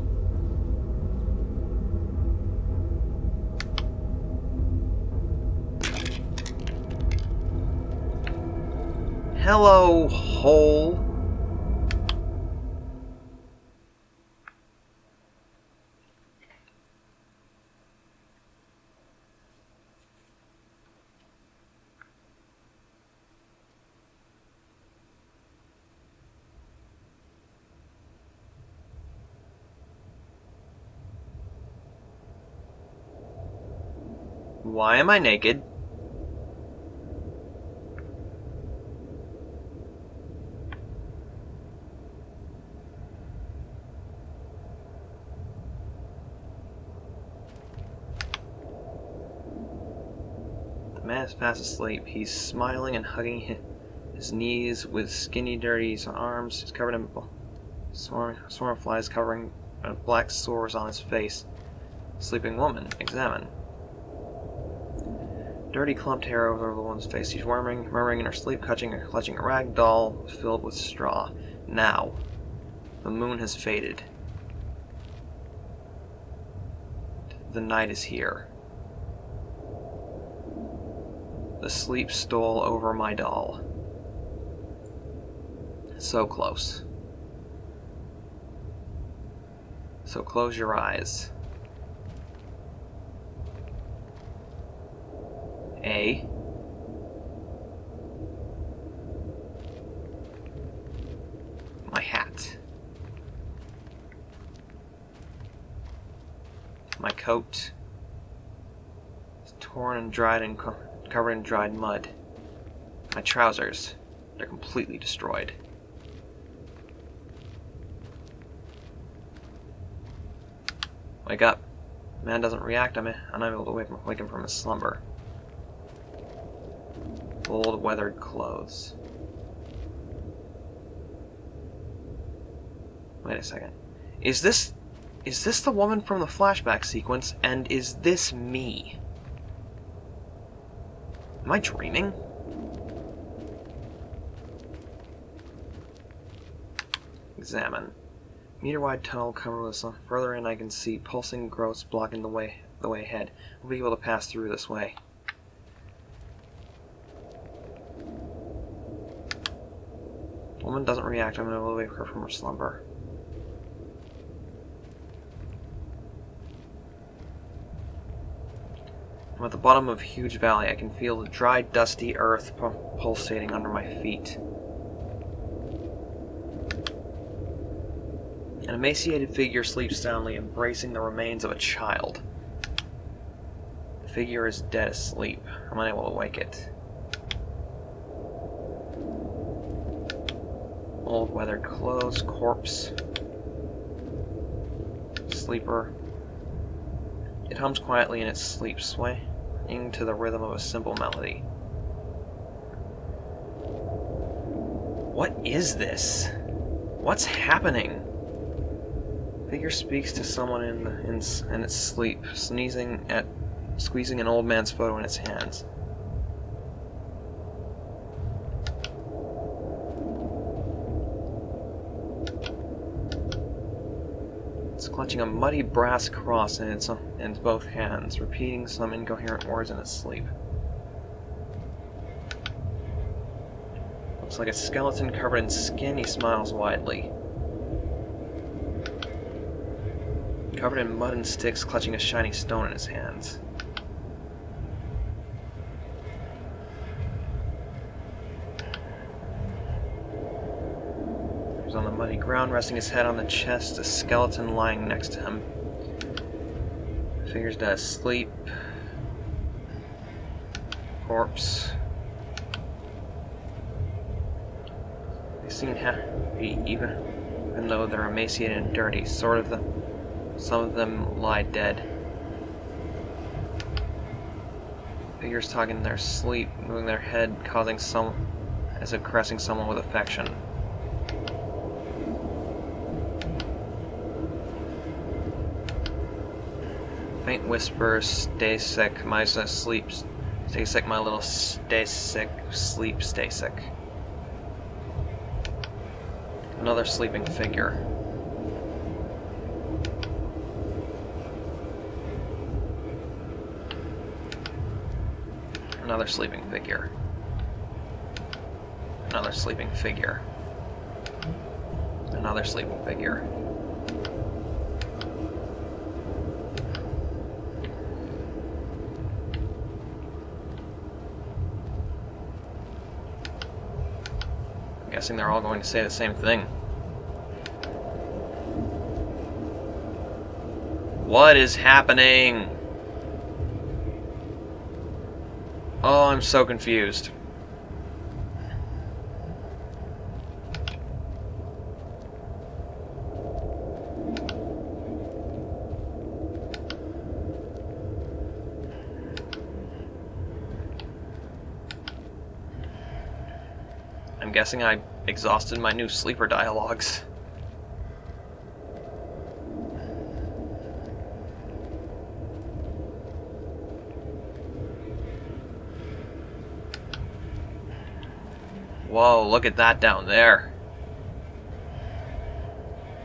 Hello, hole. Why am I naked? The man is fast asleep. He's smiling and hugging his knees with skinny, dirty arms. He's covered in swarm of flies covering black sores on his face. Sleeping woman. Examine. Dirty clumped hair over the woman's face. She's murmuring in her sleep, clutching a rag doll filled with straw. Now, the moon has faded. The night is here. The sleep stole over my doll. So close. So close your eyes. My hat. My coat is torn and dried and covered in dried mud. My trousers, they're completely destroyed. Wake up. Man doesn't react. I'm unable to wake him from his slumber. Old, weathered clothes. Wait a second. Is this the woman from the flashback sequence, and is this me? Am I dreaming? Examine. Meter-wide tunnel covered with some. Further in, I can see pulsing growths blocking the way ahead. We'll be able to pass through this way. Woman doesn't react. I'm going to wake her from her slumber. I'm at the bottom of a huge valley. I can feel the dry, dusty earth pulsating under my feet. An emaciated figure sleeps soundly, embracing the remains of a child. The figure is dead asleep. I'm unable to wake it. Old weathered clothes, corpse, sleeper. It hums quietly in its sleep, swaying to the rhythm of a simple melody. What is this? What's happening? Figure speaks to someone in its sleep, squeezing an old man's photo in its hands. It's clutching a muddy brass cross in its both hands, repeating some incoherent words in its sleep. Looks like a skeleton covered in skin. He smiles widely. Covered in mud and sticks, clutching a shiny stone in his hands. He's on the muddy ground, resting his head on the chest, a skeleton lying next to him. The figure's dead asleep. Corpse. They seem happy, even though they're emaciated and dirty. Some of them lie dead. Figures talking in their sleep, moving their head, as if caressing someone with affection. Faint whispers, stay sick, my sleep, stay sick, my little, stay sick, sleep, stay sick. Another sleeping figure. Another sleeping figure. Another sleeping figure. Another sleeping figure. I'm guessing they're all going to say the same thing. What is happening? Oh, I'm so confused. I'm guessing I exhausted my new sleeper dialogues. Whoa, look at that down there.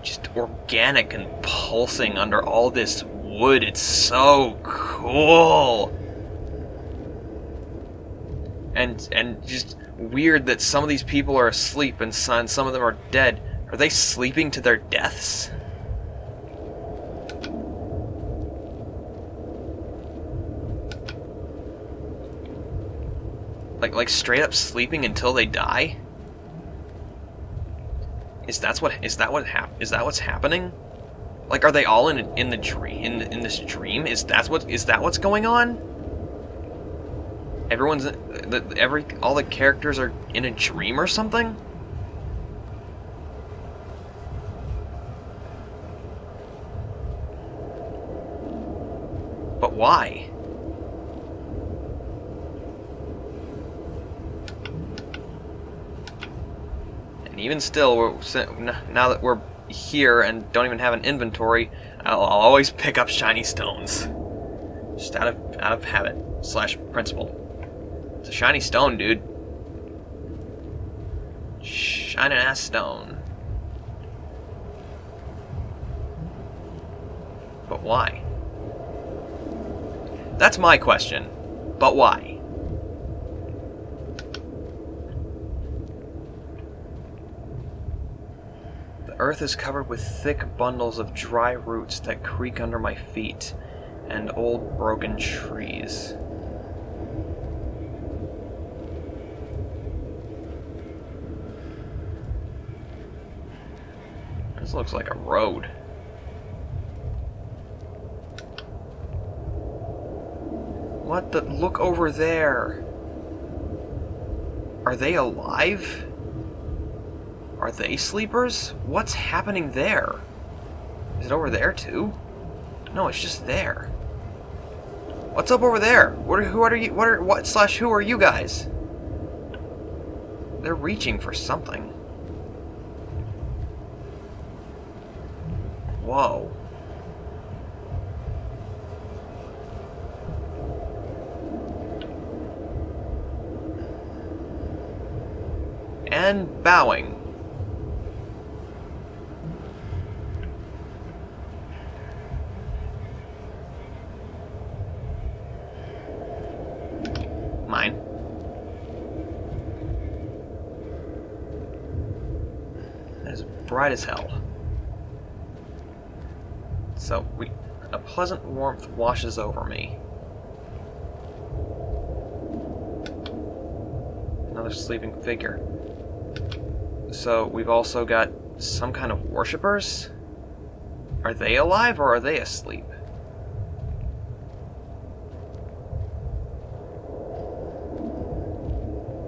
Just organic and pulsing under all this wood. It's so cool. And just weird that some of these people are asleep and some of them are dead. Are they sleeping to their deaths? Like straight up sleeping until they die? Is that what's happening? Like, are they all in the dream in this dream? Is that what's going on? All the characters are in a dream or something? But why? And even still, now that we're here and don't even have an inventory, I'll always pick up shiny stones. Just out of habit / principle. It's a shiny stone, dude. Shining ass stone. But why? That's my question. But why? The earth is covered with thick bundles of dry roots that creak under my feet, and old broken trees. This looks like a road. What the? Look over there. Are they alive? Are they sleepers? What's happening there? Is it over there too? No, it's just there. What's up over there? Who are you guys? They're reaching for something. Whoa. And bowing. Mine. That is bright as hell. So, a pleasant warmth washes over me. Another sleeping figure. So, we've also got some kind of worshippers? Are they alive or are they asleep?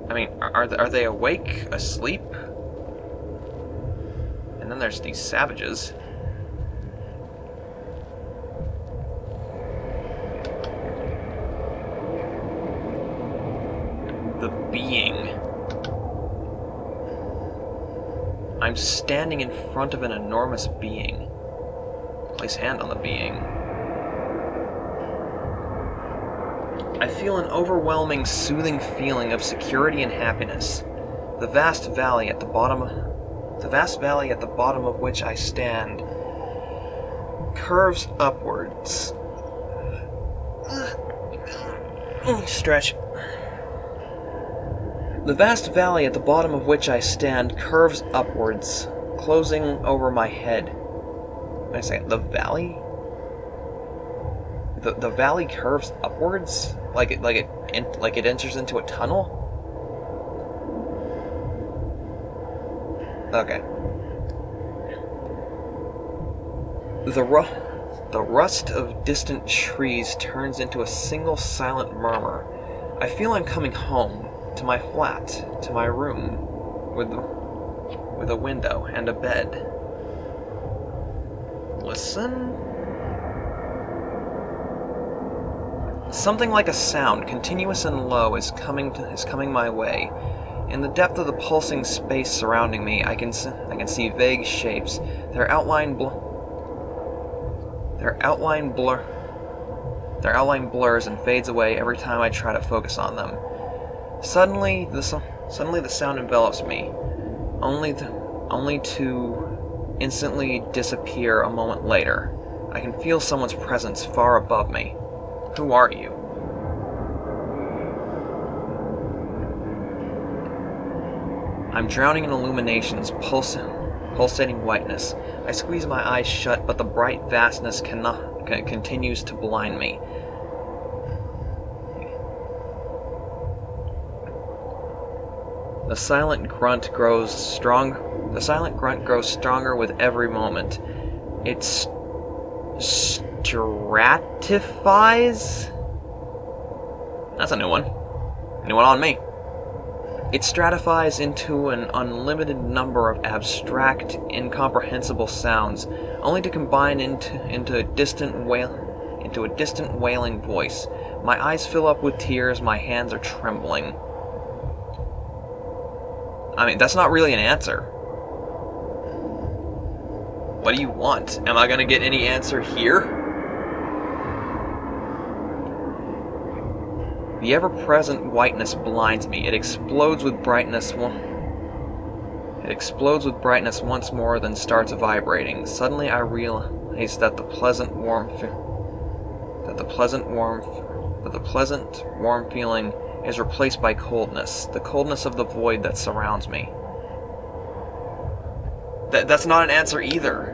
I mean, are they awake, asleep? And then there's these savages. The being. I'm standing in front of an enormous being. Place hand on the being. I feel an overwhelming, soothing feeling of security and happiness. The vast valley at the bottom of which I stand curves upwards. Stretch. The vast valley at the bottom of which I stand curves upwards, closing over my head. Wait a second, the valley? The valley curves upwards? Like it enters into a tunnel? Okay. The rust of distant trees turns into a single silent murmur. I feel I'm coming home, to my flat, to my room, with a window and a bed. Listen? Something like a sound, continuous and low, is coming my way. In the depth of the pulsing space surrounding me, I can see vague shapes. Their outline blurs and fades away every time I try to focus on them. Suddenly, Suddenly the sound envelops me, only to instantly disappear a moment later. I can feel someone's presence far above me. Who are you? I'm drowning in illuminations, pulsating whiteness. I squeeze my eyes shut, but the bright vastness continues to blind me. The silent grunt grows stronger with every moment. It stratifies? That's a new one. New one on me. It stratifies into an unlimited number of abstract, incomprehensible sounds, only to combine into a distant wailing voice. My eyes fill up with tears, my hands are trembling. I mean, that's not really an answer. What do you want? Am I gonna get any answer here? The ever-present whiteness blinds me. It explodes with brightness once more, then starts vibrating. Suddenly I realize that the pleasant warm feeling is replaced by coldness, the coldness of the void that surrounds me. That's not an answer either.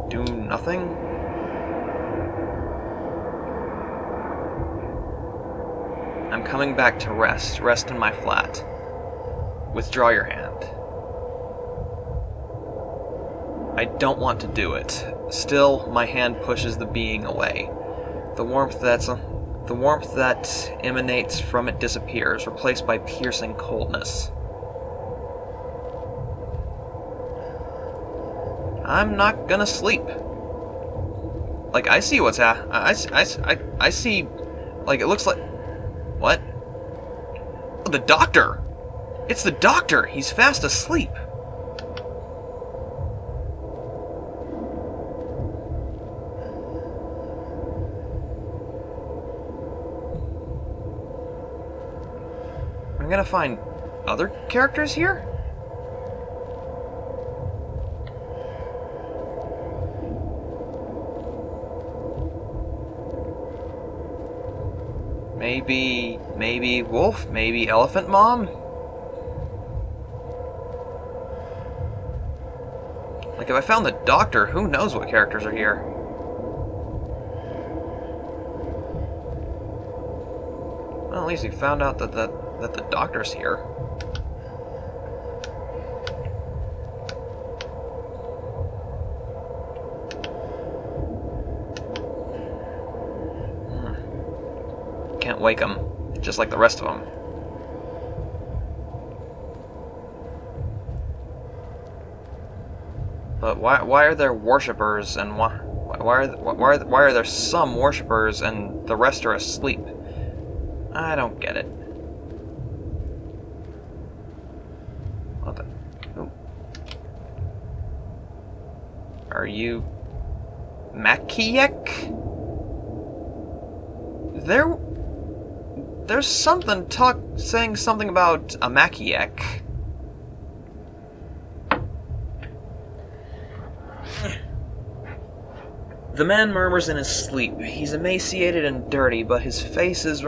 Do nothing? I'm coming back to rest. Rest in my flat. Withdraw your hand. I don't want to do it. Still, my hand pushes the being away. The warmth that emanates from it disappears, replaced by piercing coldness. I'm not gonna sleep. Like, I see what's I see, like, it looks like... What? Oh, the doctor! It's the doctor! He's fast asleep. I'm gonna find other characters here? Maybe Wolf, maybe Elephant Mom? Like, if I found the doctor, who knows what characters are here? Well, at least we found out that the doctor's here. Can't wake him, just like the rest of them. But why are there worshippers and why are there some worshippers and the rest are asleep? I don't get it. What the? Ooh. Are you Makiek? There's something saying something about a Makiek. The man murmurs in his sleep. He's emaciated and dirty, but his face is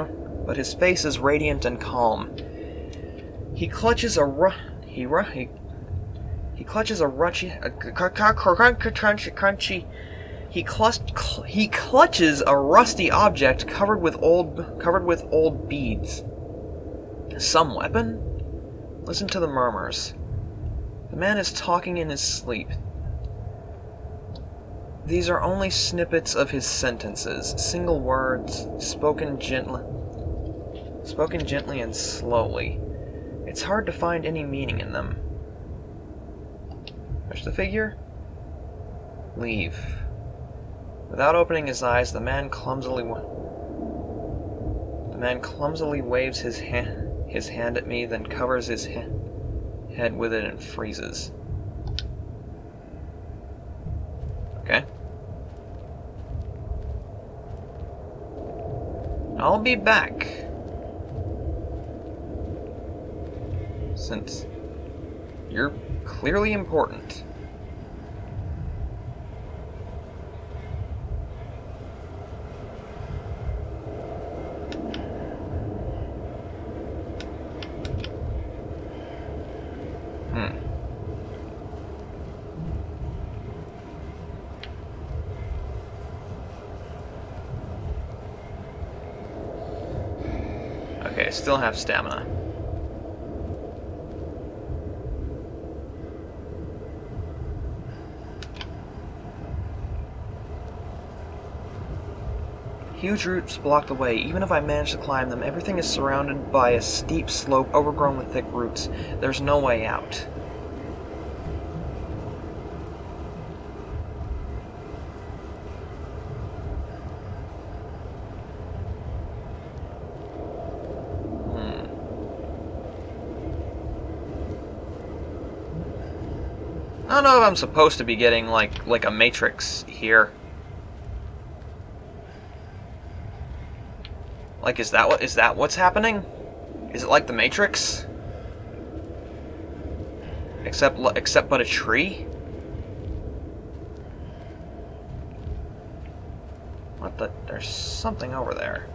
radiant and calm. He clutches a rusty object covered with old beads. Some weapon? Listen to the murmurs. The man is talking in his sleep. These are only snippets of his sentences, single words, spoken gently and slowly. It's hard to find any meaning in them. There's the figure. Leave. Without opening his eyes, the man clumsily waves his his hand at me, then covers his head with it and freezes. Okay. I'll be back. Since you're clearly important. Okay, I still have stamina. Huge roots block the way. Even if I manage to climb them, everything is surrounded by a steep slope overgrown with thick roots. There's no way out. I don't know if I'm supposed to be getting like a matrix here. Like, is that what's happening? Is it like the Matrix? Except but a tree? What the? There's something over there.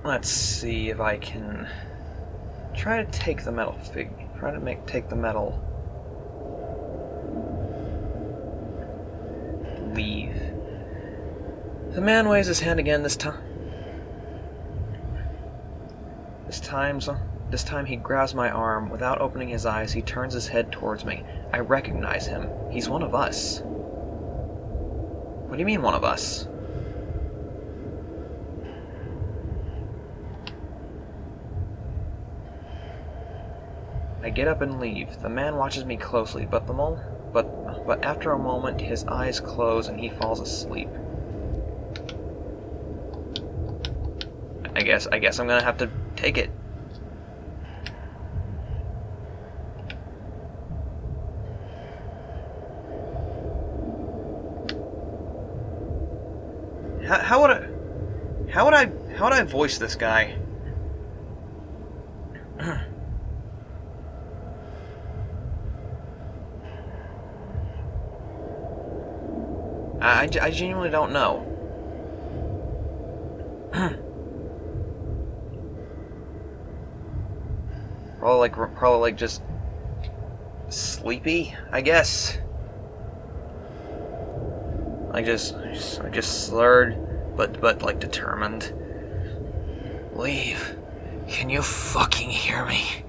Let's see if I can try to take the metal fig. Take the metal. Leave. The man waves his hand again this time. This time he grabs my arm. Without opening his eyes, he turns his head towards me. I recognize him. He's one of us. What do you mean, one of us? I get up and leave. The man watches me closely, but after a moment, his eyes close and he falls asleep. I guess I'm gonna have to take it. How would I voice this guy? I genuinely don't know. Probably like just sleepy, I guess. I just slurred, but like determined. Leave. Can you fucking hear me?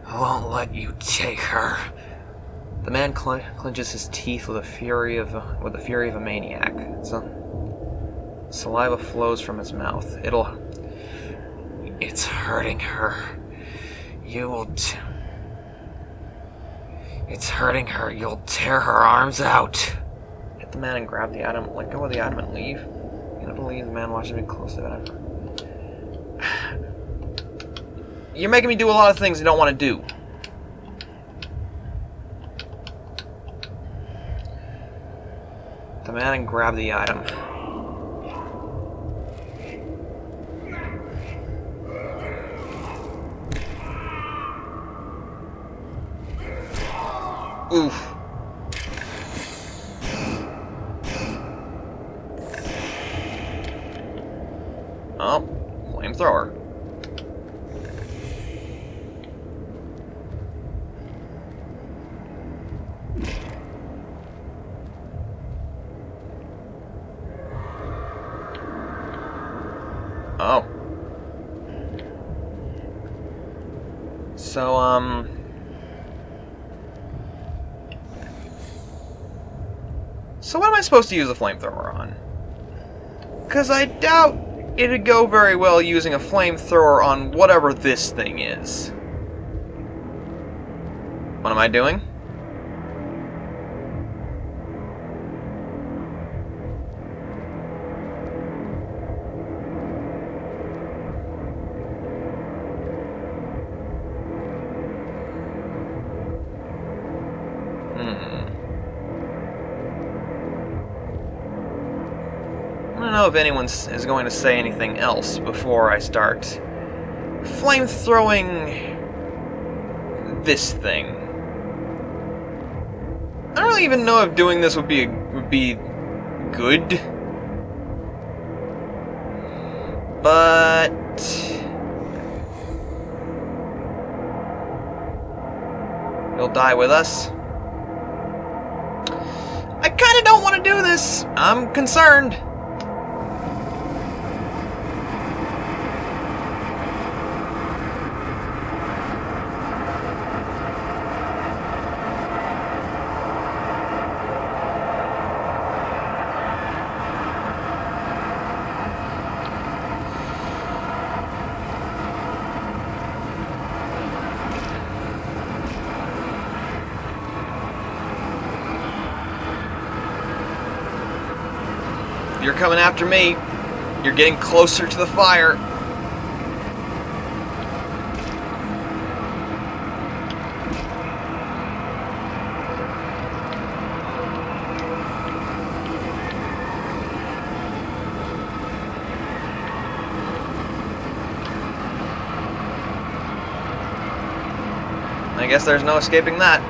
I won't let you take her. The man clenches his teeth with the fury of a maniac. Saliva flows from his mouth. It's hurting her. It's hurting her. You'll tear her arms out. Hit the man and grab the item. Let go of the item and leave. You have to leave. The man watches me closely. You're making me do a lot of things I don't want to do. The man and grab the item. Oof. Oh, flamethrower. Oh. So, So what am I supposed to use a flamethrower on? Because I doubt it'd go very well using a flamethrower on whatever this thing is. What am I doing? I don't know if anyone is going to say anything else before I start flamethrowing this thing. I don't really even know if doing this would be good, but you'll die with us. I kind of don't want to do this. I'm concerned. You're coming after me. You're getting closer to the fire. I guess there's no escaping that.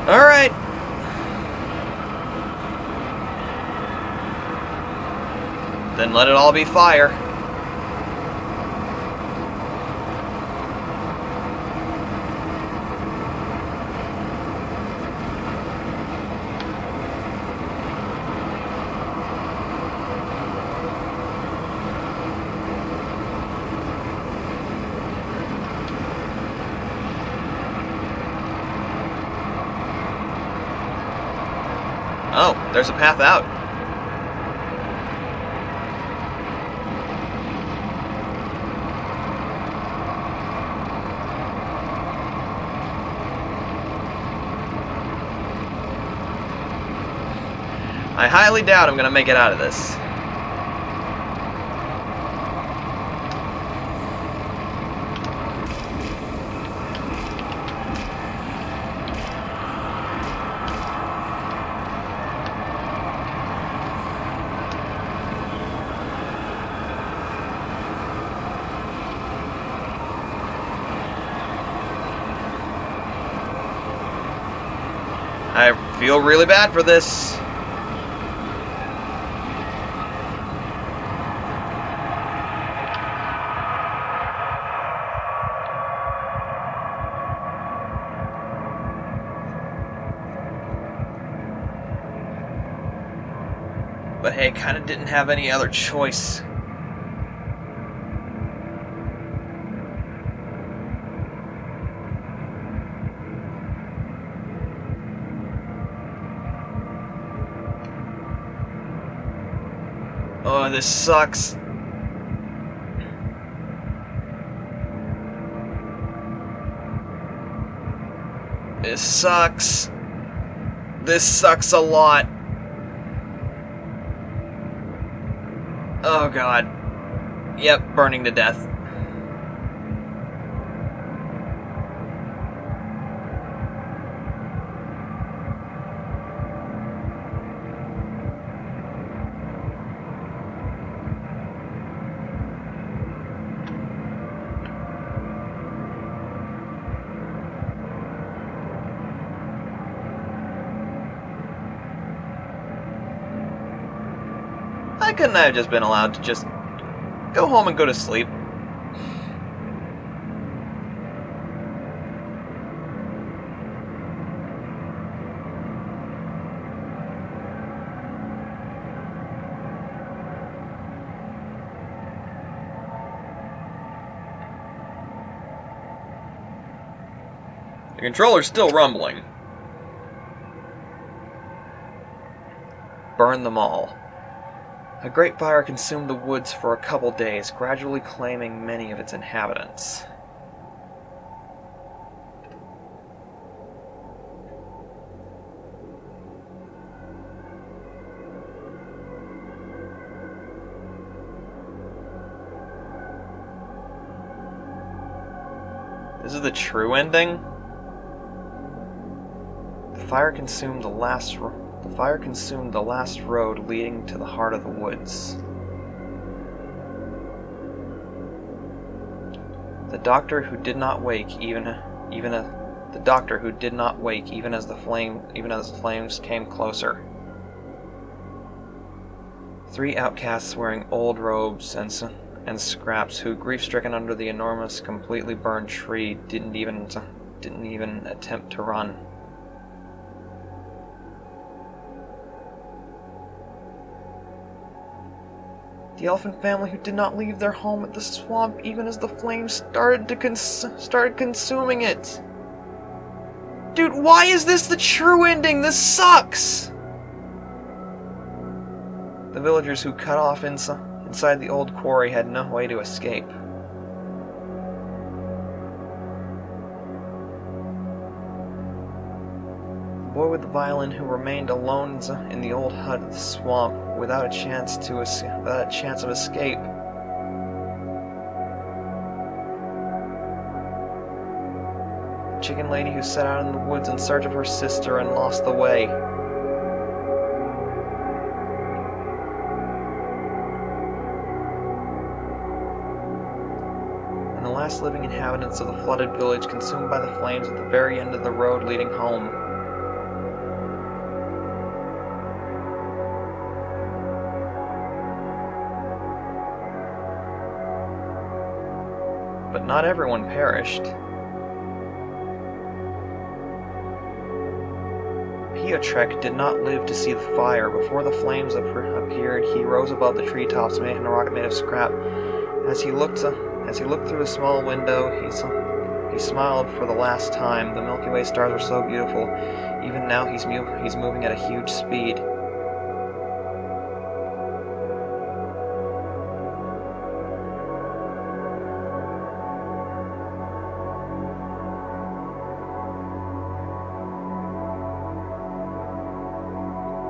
Alright. Then let it all be fire. Oh, there's a path out. I highly doubt I'm gonna make it out of this. I feel really bad for this. But hey, kinda didn't have any other choice. Oh, this sucks. This sucks. This sucks a lot. Oh god. Yep, burning to death. Why couldn't I have just been allowed to just go home and go to sleep? The controller's still rumbling. Burn them all. A great fire consumed the woods for a couple days, gradually claiming many of its inhabitants. This is the true ending? The fire consumed the last road leading to the heart of the woods. The doctor who did not wake even as the flames came closer. 3 outcasts wearing old robes and scraps, who, grief-stricken under the enormous, completely burned tree, didn't even attempt to run. The elephant family who did not leave their home at the swamp even as the flames started consuming it. Dude, why is this the true ending? This sucks! The villagers who cut off inside the old quarry had no way to escape. The boy with the violin who remained alone in the old hut of the swamp without a chance of escape. The chicken lady who set out in the woods in search of her sister and lost the way. And the last living inhabitants of the flooded village consumed by the flames at the very end of the road leading home. But not everyone perished. Piotrek did not live to see the fire. Before the flames appeared, he rose above the treetops in a rocket made of scrap. As he looked through a small window, he smiled for the last time. The Milky Way stars were so beautiful. Even now, he's moving at a huge speed.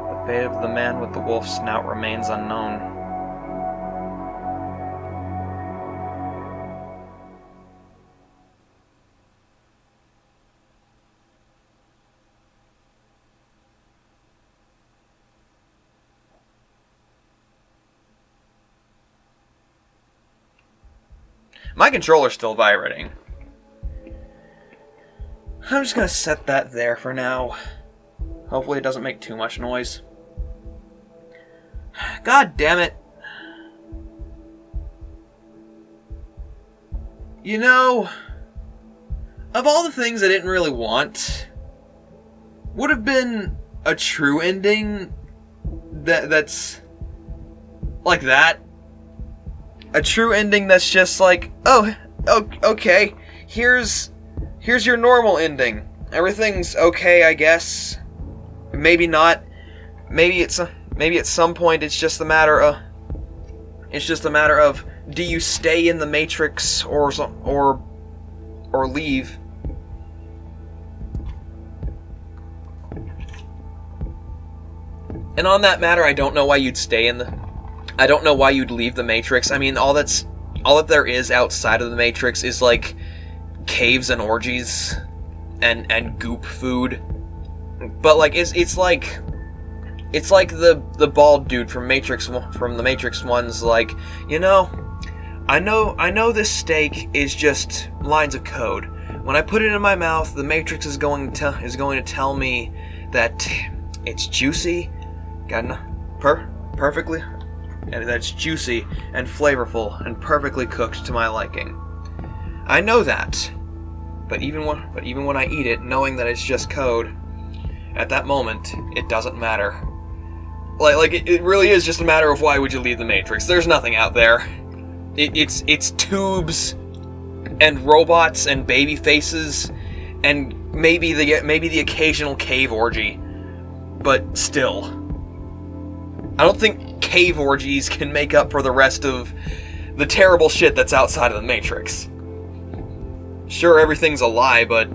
The fate of the man with the wolf's snout remains unknown. My controller's still vibrating. I'm just gonna set that there for now. Hopefully it doesn't make too much noise. God damn it. You know, of all the things I didn't really want, would have been a true ending that's like that. A true ending that's just like, oh, okay, here's your normal ending. Everything's okay, I guess. Maybe not. Maybe at some point it's just a matter of do you stay in the Matrix or leave? And on that matter, I don't know why you'd I don't know why you'd leave the Matrix. I mean, all that there is outside of the Matrix is like caves and orgies and goop food. But like it's like the bald dude from the Matrix one's like, you know, I know this steak is just lines of code. When I put it in my mouth, the Matrix is going to tell me that it's juicy, perfectly. And that's juicy and flavorful and perfectly cooked to my liking. I know that, but even when I eat it, knowing that it's just code, at that moment it doesn't matter. Like it really is just a matter of why would you leave the Matrix? There's nothing out there. It's tubes and robots and baby faces and maybe the occasional cave orgy, but still, I don't think cave orgies can make up for the rest of the terrible shit that's outside of the Matrix. Sure, everything's a lie, but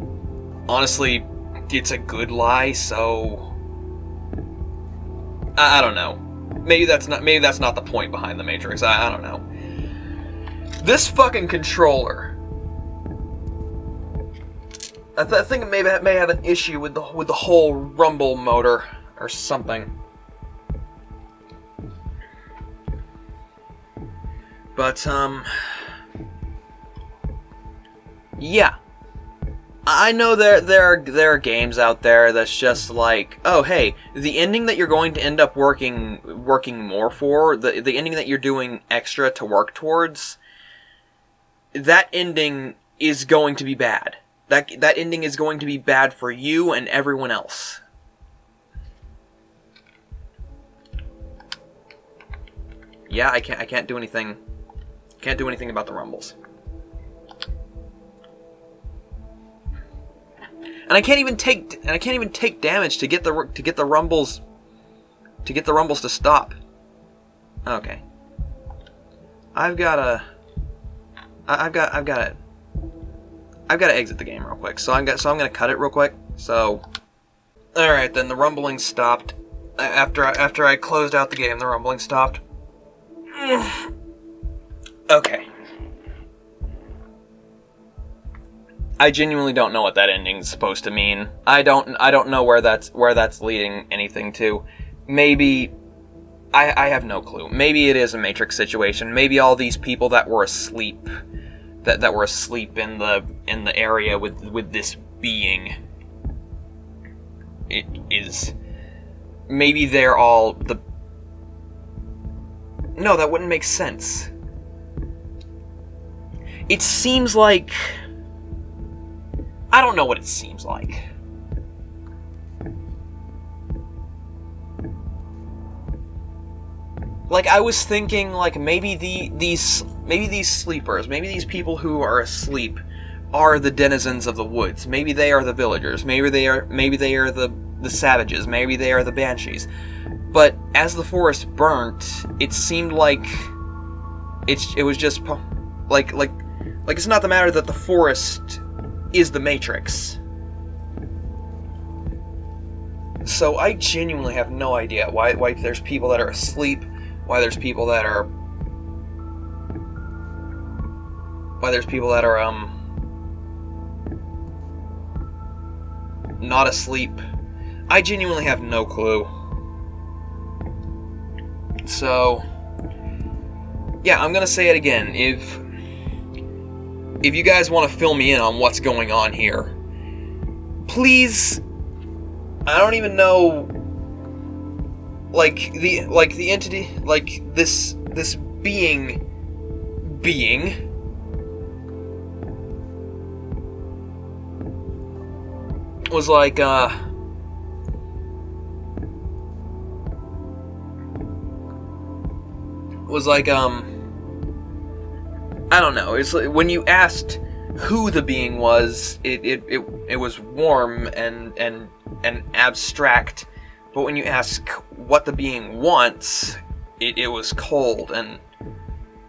honestly, it's a good lie, so I don't know. Maybe that's not the point behind the Matrix. I don't know. This fucking controller. I think it may have an issue with the whole rumble motor or something. But yeah. I know there are games out there that's just like, oh hey, the ending that you're going to end up working more for, the ending that you're doing extra to work towards, that ending is going to be bad. That ending is going to be bad for you and everyone else. Yeah, I can't do anything. Can't do anything about the rumbles. And I can't even take damage to get the rumbles to stop. Okay. I've got to exit the game real quick. So I'm gonna cut it real quick. So, all right then, the rumbling stopped. After I closed out the game, the rumbling stopped. Okay. I genuinely don't know what that ending's supposed to mean. I don't know where that's leading anything to. Maybe I have no clue. Maybe it is a Matrix situation. Maybe all these people that were asleep that were asleep in the area with this being, it is, maybe they're all the... No, that wouldn't make sense. It seems like... I don't know what it seems like. Like, I was thinking, like, maybe these sleepers, maybe these people who are asleep are the denizens of the woods. Maybe they are the villagers. Maybe they are the savages. Maybe they are the banshees. But as the forest burnt, it seemed like it was just like it's not the matter that the forest is the Matrix. So I genuinely have no idea why there's people that are asleep, why there's people that are not asleep. I genuinely have no clue. So yeah, I'm gonna say it again. If you guys want to fill me in on what's going on here, please. I don't even know, like the entity, like this being was like I don't know. It's like when you asked who the being was, it was warm and abstract, but when you ask what the being wants, it was cold and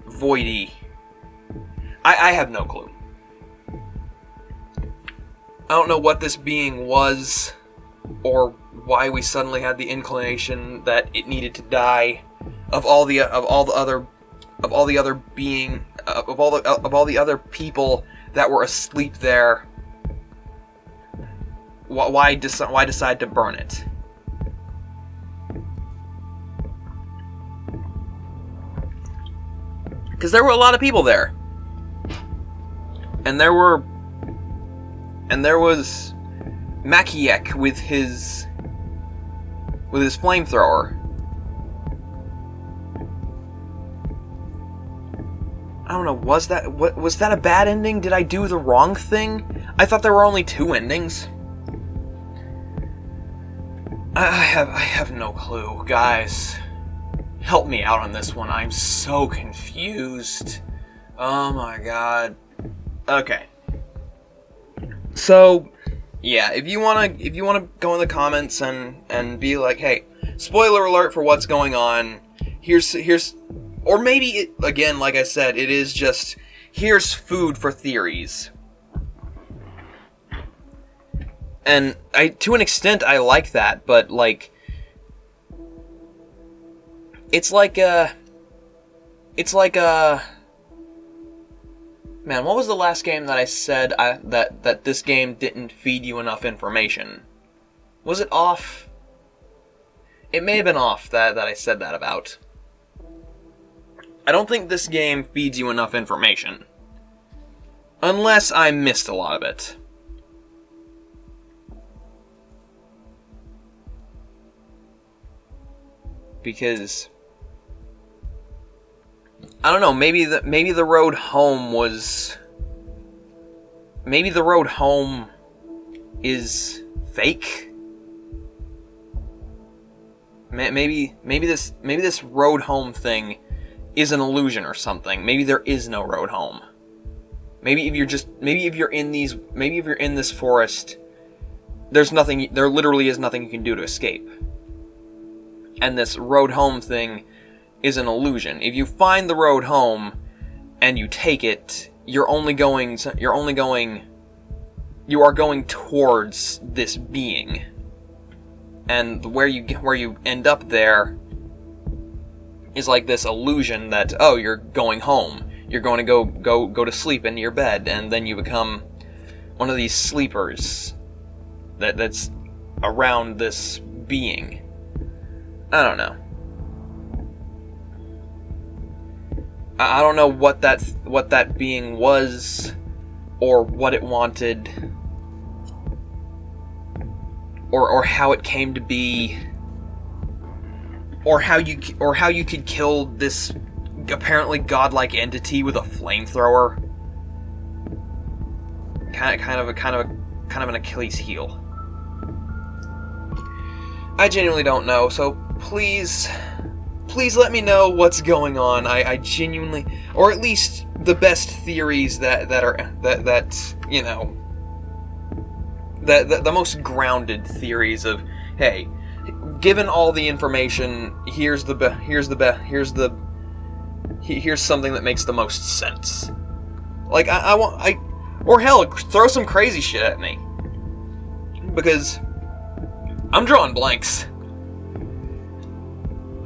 voidy. I have no clue. I don't know what this being was, or why we suddenly had the inclination that it needed to die. Of all the other people that were asleep there, why decide to burn it? Because there were a lot of people there, and there was Makiek with his flamethrower. I don't know, was that a bad ending? Did I do the wrong thing? I thought there were only 2 endings. I have no clue, guys. Help me out on this one. I'm so confused. Oh my god. Okay. So, yeah, if you wanna go in the comments and be like, hey, spoiler alert for what's going on. Here's, or maybe it, again, like I said, it is just here's food for theories. And to an extent, I like that, but like, it's like man, what was the last game that I said that this game didn't feed you enough information? Was it Off? It may have been Off that I said that about. I don't think this game feeds you enough information. Unless I missed a lot of it. Because I don't know, maybe the road home was... Maybe the road home is fake? Maybe this road home thing is an illusion or something. Maybe there is no road home. Maybe if you're in this forest, there literally is nothing you can do to escape. And this road home thing is an illusion. If you find the road home and you take it, you are going towards this being. And where you end up there is like this illusion that, oh, you're going home. You're going to go to sleep in your bed, and then you become one of these sleepers that's around this being. I don't know. I don't know what that being was, or what it wanted, or how it came to be, or how you could kill this apparently godlike entity with a flamethrower. Kind of an Achilles heel. I genuinely don't know, so please let me know what's going on. I genuinely, or at least the best theories that you know, the most grounded theories of, hey, given all the information, here's something that makes the most sense. Like or hell, throw some crazy shit at me, because I'm drawing blanks.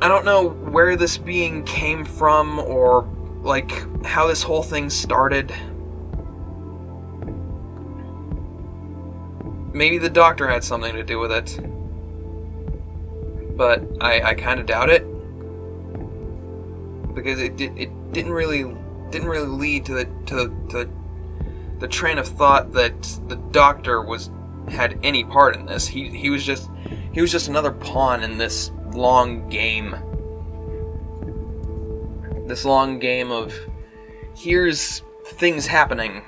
I don't know where this being came from, or, like, how this whole thing started. Maybe the doctor had something to do with it. But I kind of doubt it. Because it didn't really lead to the train of thought that the doctor had any part in this. He was just another pawn in this long game. This long game of, here's things happening.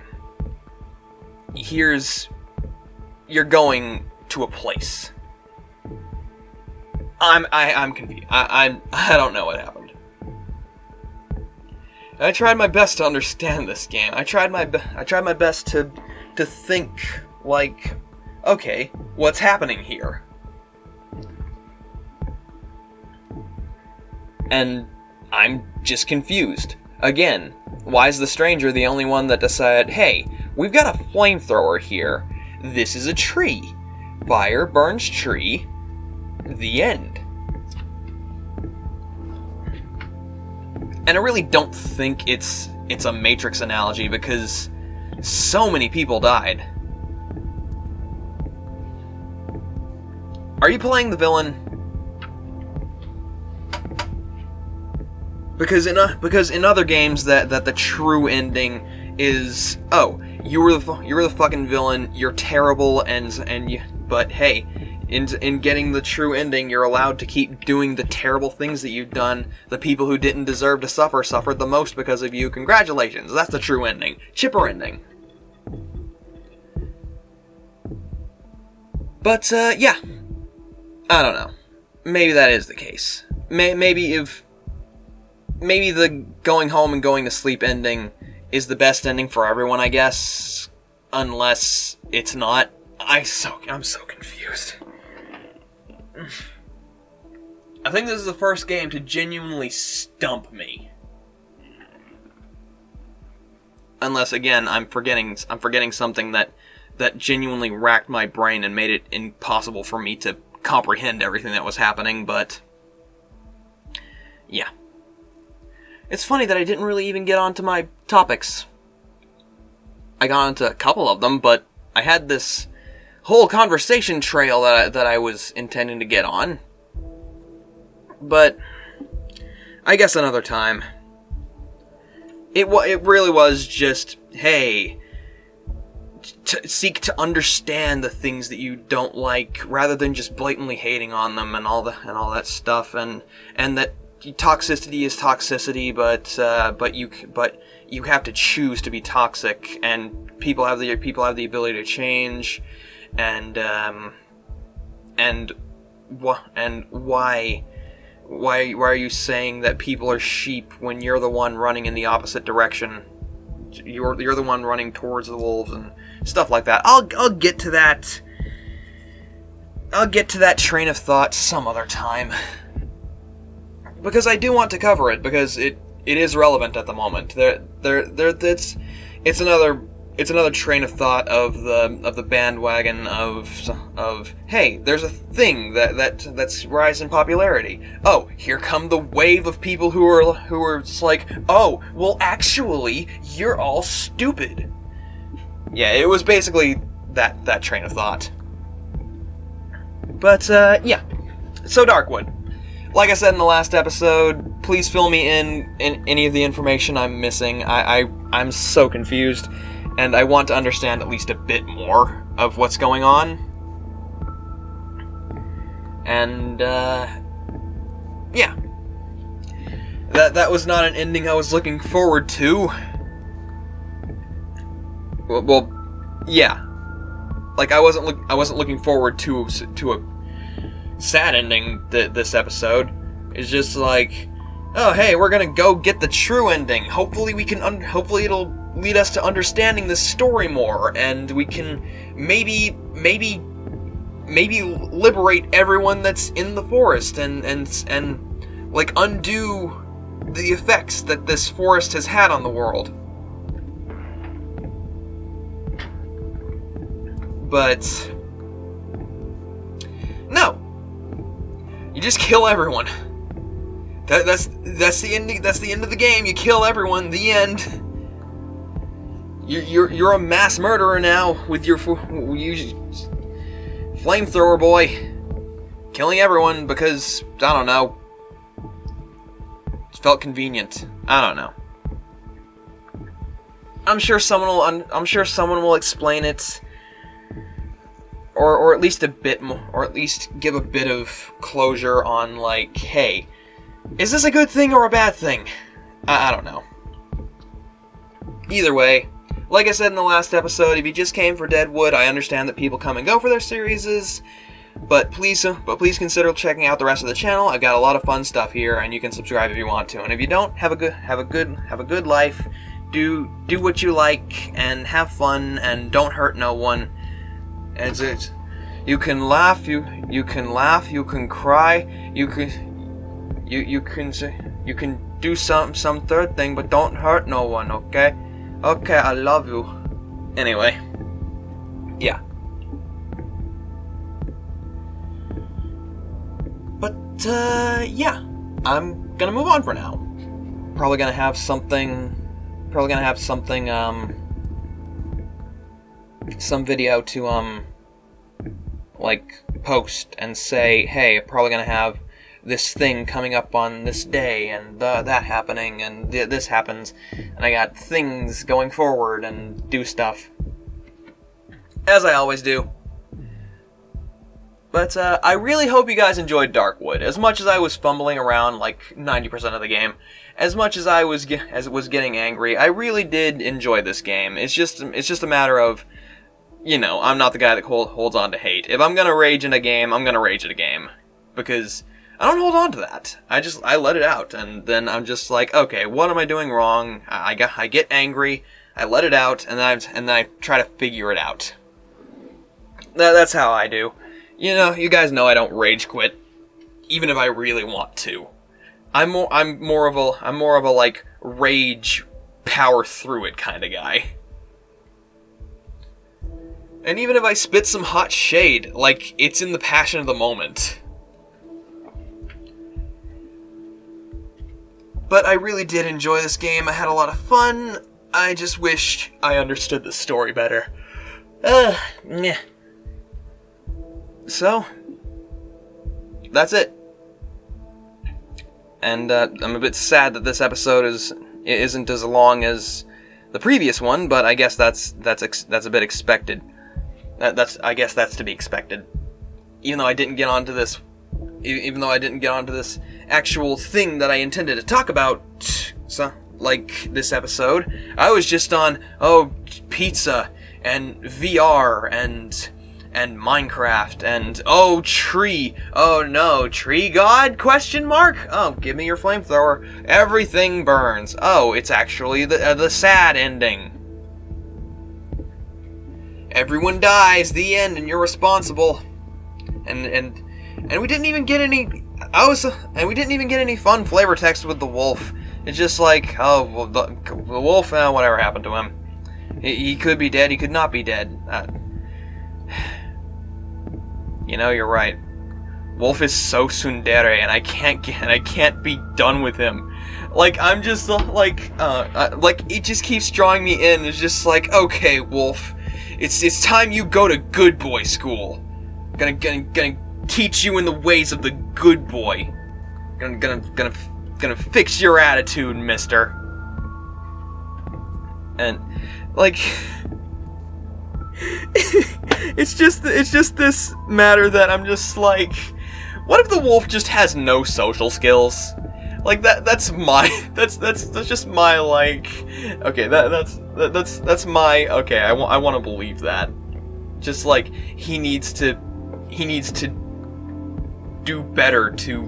You're going to a place. I'm confused. I don't know what happened. I tried my best to understand this game. I tried my best to think, like, okay, what's happening here? And I'm just confused. Again, why is the stranger the only one that decided, hey, we've got a flamethrower here. This is a tree. Fire burns tree. The end. And I really don't think it's a Matrix analogy, because so many people died. Are you playing the villain? Because in other games that the true ending is, oh, you were the fucking villain, you're terrible, but hey, in getting the true ending, you're allowed to keep doing the terrible things that you've done. The people who didn't deserve to suffer suffered the most because of you. Congratulations, that's the true ending. Chipper ending. But yeah, I don't know. Maybe that is the case. Maybe the going home and going to sleep ending is the best ending for everyone, I guess. Unless it's not. I'm so confused. I think this is the first game to genuinely stump me. Unless, again, I'm forgetting something that genuinely racked my brain and made it impossible for me to comprehend everything that was happening, but yeah. It's funny that I didn't really even get onto my topics. I got onto a couple of them, but I had this whole conversation trail that I was intending to get on. But I guess another time. It really was just, hey, seek to understand the things that you don't like, rather than just blatantly hating on them and all that stuff, and that toxicity is toxicity, but you have to choose to be toxic, and people have the ability to change, and why are you saying that people are sheep when you're the one running in the opposite direction? You're the one running towards the wolves and stuff like that. I'll get to that. I'll get to that train of thought some other time, because I do want to cover it, because it is relevant at the moment. It's another train of thought of the bandwagon of hey, there's a thing that's rising in popularity. Oh, here come the wave of people who are just like, oh, well, actually, you're all stupid. Yeah, it was basically that train of thought. But yeah, so Darkwood. Like I said in the last episode, please fill me in any of the information I'm missing. I'm so confused, and I want to understand at least a bit more of what's going on. And, yeah. That was not an ending I was looking forward to. Well, yeah. Like, I wasn't looking forward to a sad ending this episode. It's just like, oh, hey, we're gonna go get the true ending. Hopefully hopefully it'll lead us to understanding this story more, and we can maybe liberate everyone that's in the forest and like undo the effects that this forest has had on the world. But no. You just kill everyone. That's the ending. That's the end of the game. You kill everyone. The end. You're a mass murderer now with your flamethrower boy, killing everyone because I don't know. It felt convenient. I don't know. I'm sure someone will explain it. Or at least a bit more, or at least give a bit of closure on, like, hey, is this a good thing or a bad thing? I don't know. Either way, like I said in the last episode, if you just came for Deadwood, I understand that people come and go for their series, but please consider checking out the rest of the channel. I've got a lot of fun stuff here, and you can subscribe if you want to. And if you don't, have a good life. Do what you like and have fun and don't hurt no one. You can laugh, you can cry, you can do some third thing, but don't hurt no one, okay? Okay, I love you. Anyway, yeah. But yeah, I'm gonna move on for now. Probably gonna have something some video to like post and say, hey, I'm probably gonna have this thing coming up on this day, and that happening, and this happens, and I got things going forward, and do stuff as I always do. But I really hope you guys enjoyed Darkwood as much as I was fumbling around like 90% of the game. As much as I was getting angry, I really did enjoy this game. It's just a matter of, you know, I'm not the guy that holds on to hate. If I'm gonna rage in a game, I'm gonna rage at a game, because I don't hold on to that. I let it out, and then I'm just like, okay, what am I doing wrong? I get angry, I let it out, and then I try to figure it out. That's how I do. You know, you guys know I don't rage quit, even if I really want to. I'm more of a like rage power through it kind of guy. And even if I spit some hot shade, like it's in the passion of the moment. But I really did enjoy this game. I had a lot of fun. I just wish I understood the story better. Meh. So, that's it. And I'm a bit sad that this episode isn't as long as the previous one, but I guess that's a bit expected. I guess that's to be expected. Even though I didn't get onto this actual thing that I intended to talk about, so like this episode, I was just on pizza and VR and Minecraft and tree. Oh no, tree god? ? Oh, give me your flamethrower. Everything burns. Oh, it's actually the sad ending. Everyone dies. The end, and you're responsible. And we didn't even get any. We didn't even get any fun flavor text with the wolf. It's just like, the wolf. Whatever happened to him? He could be dead. He could not be dead. You know, you're right. Wolf is so tsundere, and I can't be done with him. Like, I'm just like it just keeps drawing me in. It's just like, okay, Wolf, it's time you go to good boy school. Gonna teach you in the ways of the good boy. Gonna fix your attitude, mister. And like, it's just this matter that I'm just like, what if the wolf just has no social skills? Like that's just my like, okay, that's my, okay, I want to believe that. Just like he needs to do better to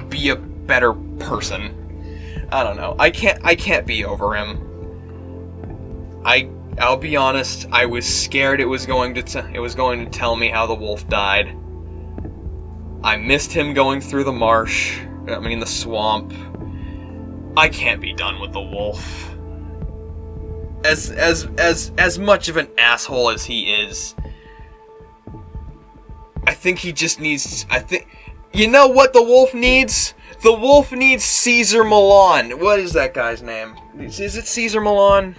be a better person. I don't know. I can't be over him. I'll be honest, I was scared it was going to tell me how the wolf died. I missed him going through the marsh. I mean, the swamp. I can't be done with the wolf. As much of an asshole as he is, I think he just needs. You know what the wolf needs? The wolf needs Caesar Milan. What is that guy's name? Is it Caesar Milan?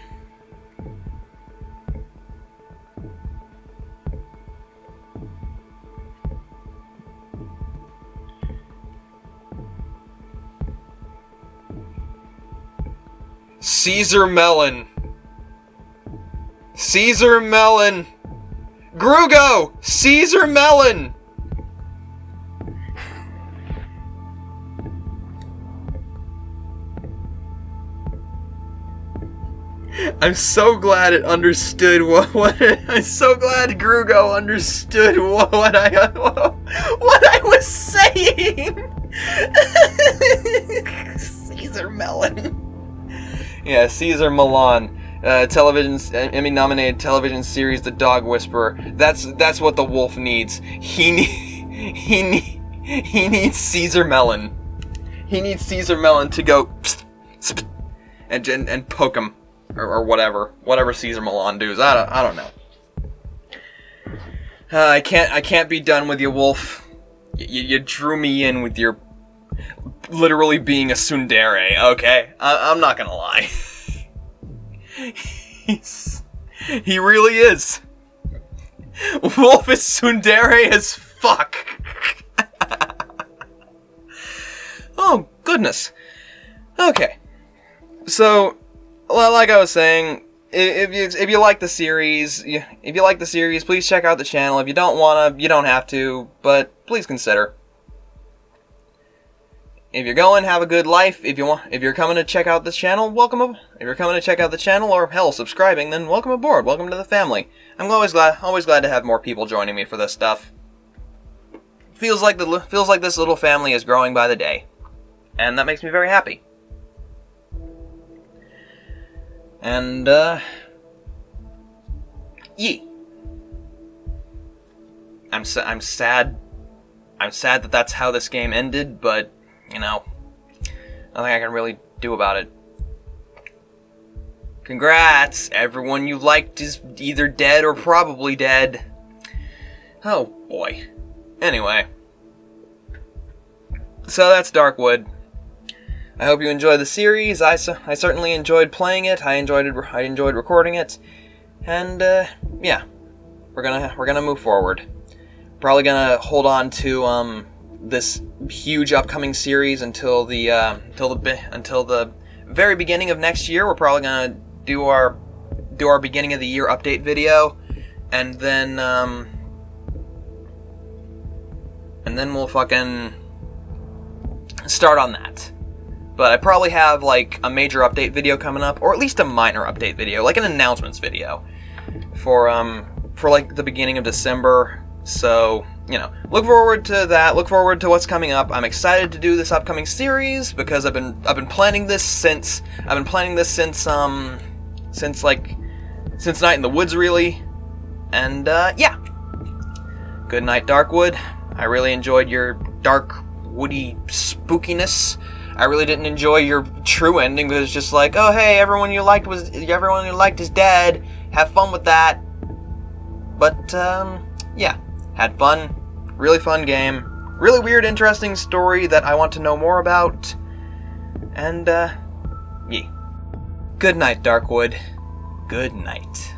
Caesar Melon. Caesar Melon. Grugo! Caesar Melon! I'm so glad it understood what I'm so glad Grugo understood what I was saying. Caesar Melon. Yeah, Caesar Milan, Emmy-nominated television series The Dog Whisperer. That's what the wolf needs. He needs Caesar Melon. He needs Caesar Melon to go psst, psst, and poke him or whatever Caesar Milan does. I don't know. I can't be done with you, wolf. You drew me in with your literally being a tsundere, okay? I'm not gonna lie. He really is. Wolf is tsundere as fuck. Oh, goodness. Okay. So, like I was saying, if you like the series, please check out the channel. If you don't wanna, you don't have to, but please consider. If you're going, have a good life. If you're coming to check out this channel, welcome. If you're coming to check out the channel, or hell, subscribing, then welcome aboard. Welcome to the family. I'm always glad to have more people joining me for this stuff. Feels like this little family is growing by the day, and that makes me very happy. And I'm sad. I'm sad that that's how this game ended, but, you know, nothing I can really do about it. Congrats! Everyone you liked is either dead or probably dead. Oh, boy. Anyway. So that's Darkwood. I hope you enjoyed the series. I certainly enjoyed playing it. I enjoyed recording it. And, yeah. We're gonna move forward. Probably gonna hold on to, this huge upcoming series until the very beginning of next year. We're probably gonna do our beginning of the year update video, and then we'll fucking start on that. But I probably have like a major update video coming up, or at least a minor update video, like an announcements video for like the beginning of December. So, you know, look forward to that. Look forward to what's coming up. I'm excited to do this upcoming series because I've been planning this since Night in the Woods, really. And yeah. Good night, Darkwood. I really enjoyed your dark, woody spookiness. I really didn't enjoy your true ending because it's just like, oh hey, everyone you liked is dead. Have fun with that. But yeah. Had fun. Really fun game. Really weird, interesting story that I want to know more about. And, yeah. Good night, Darkwood. Good night.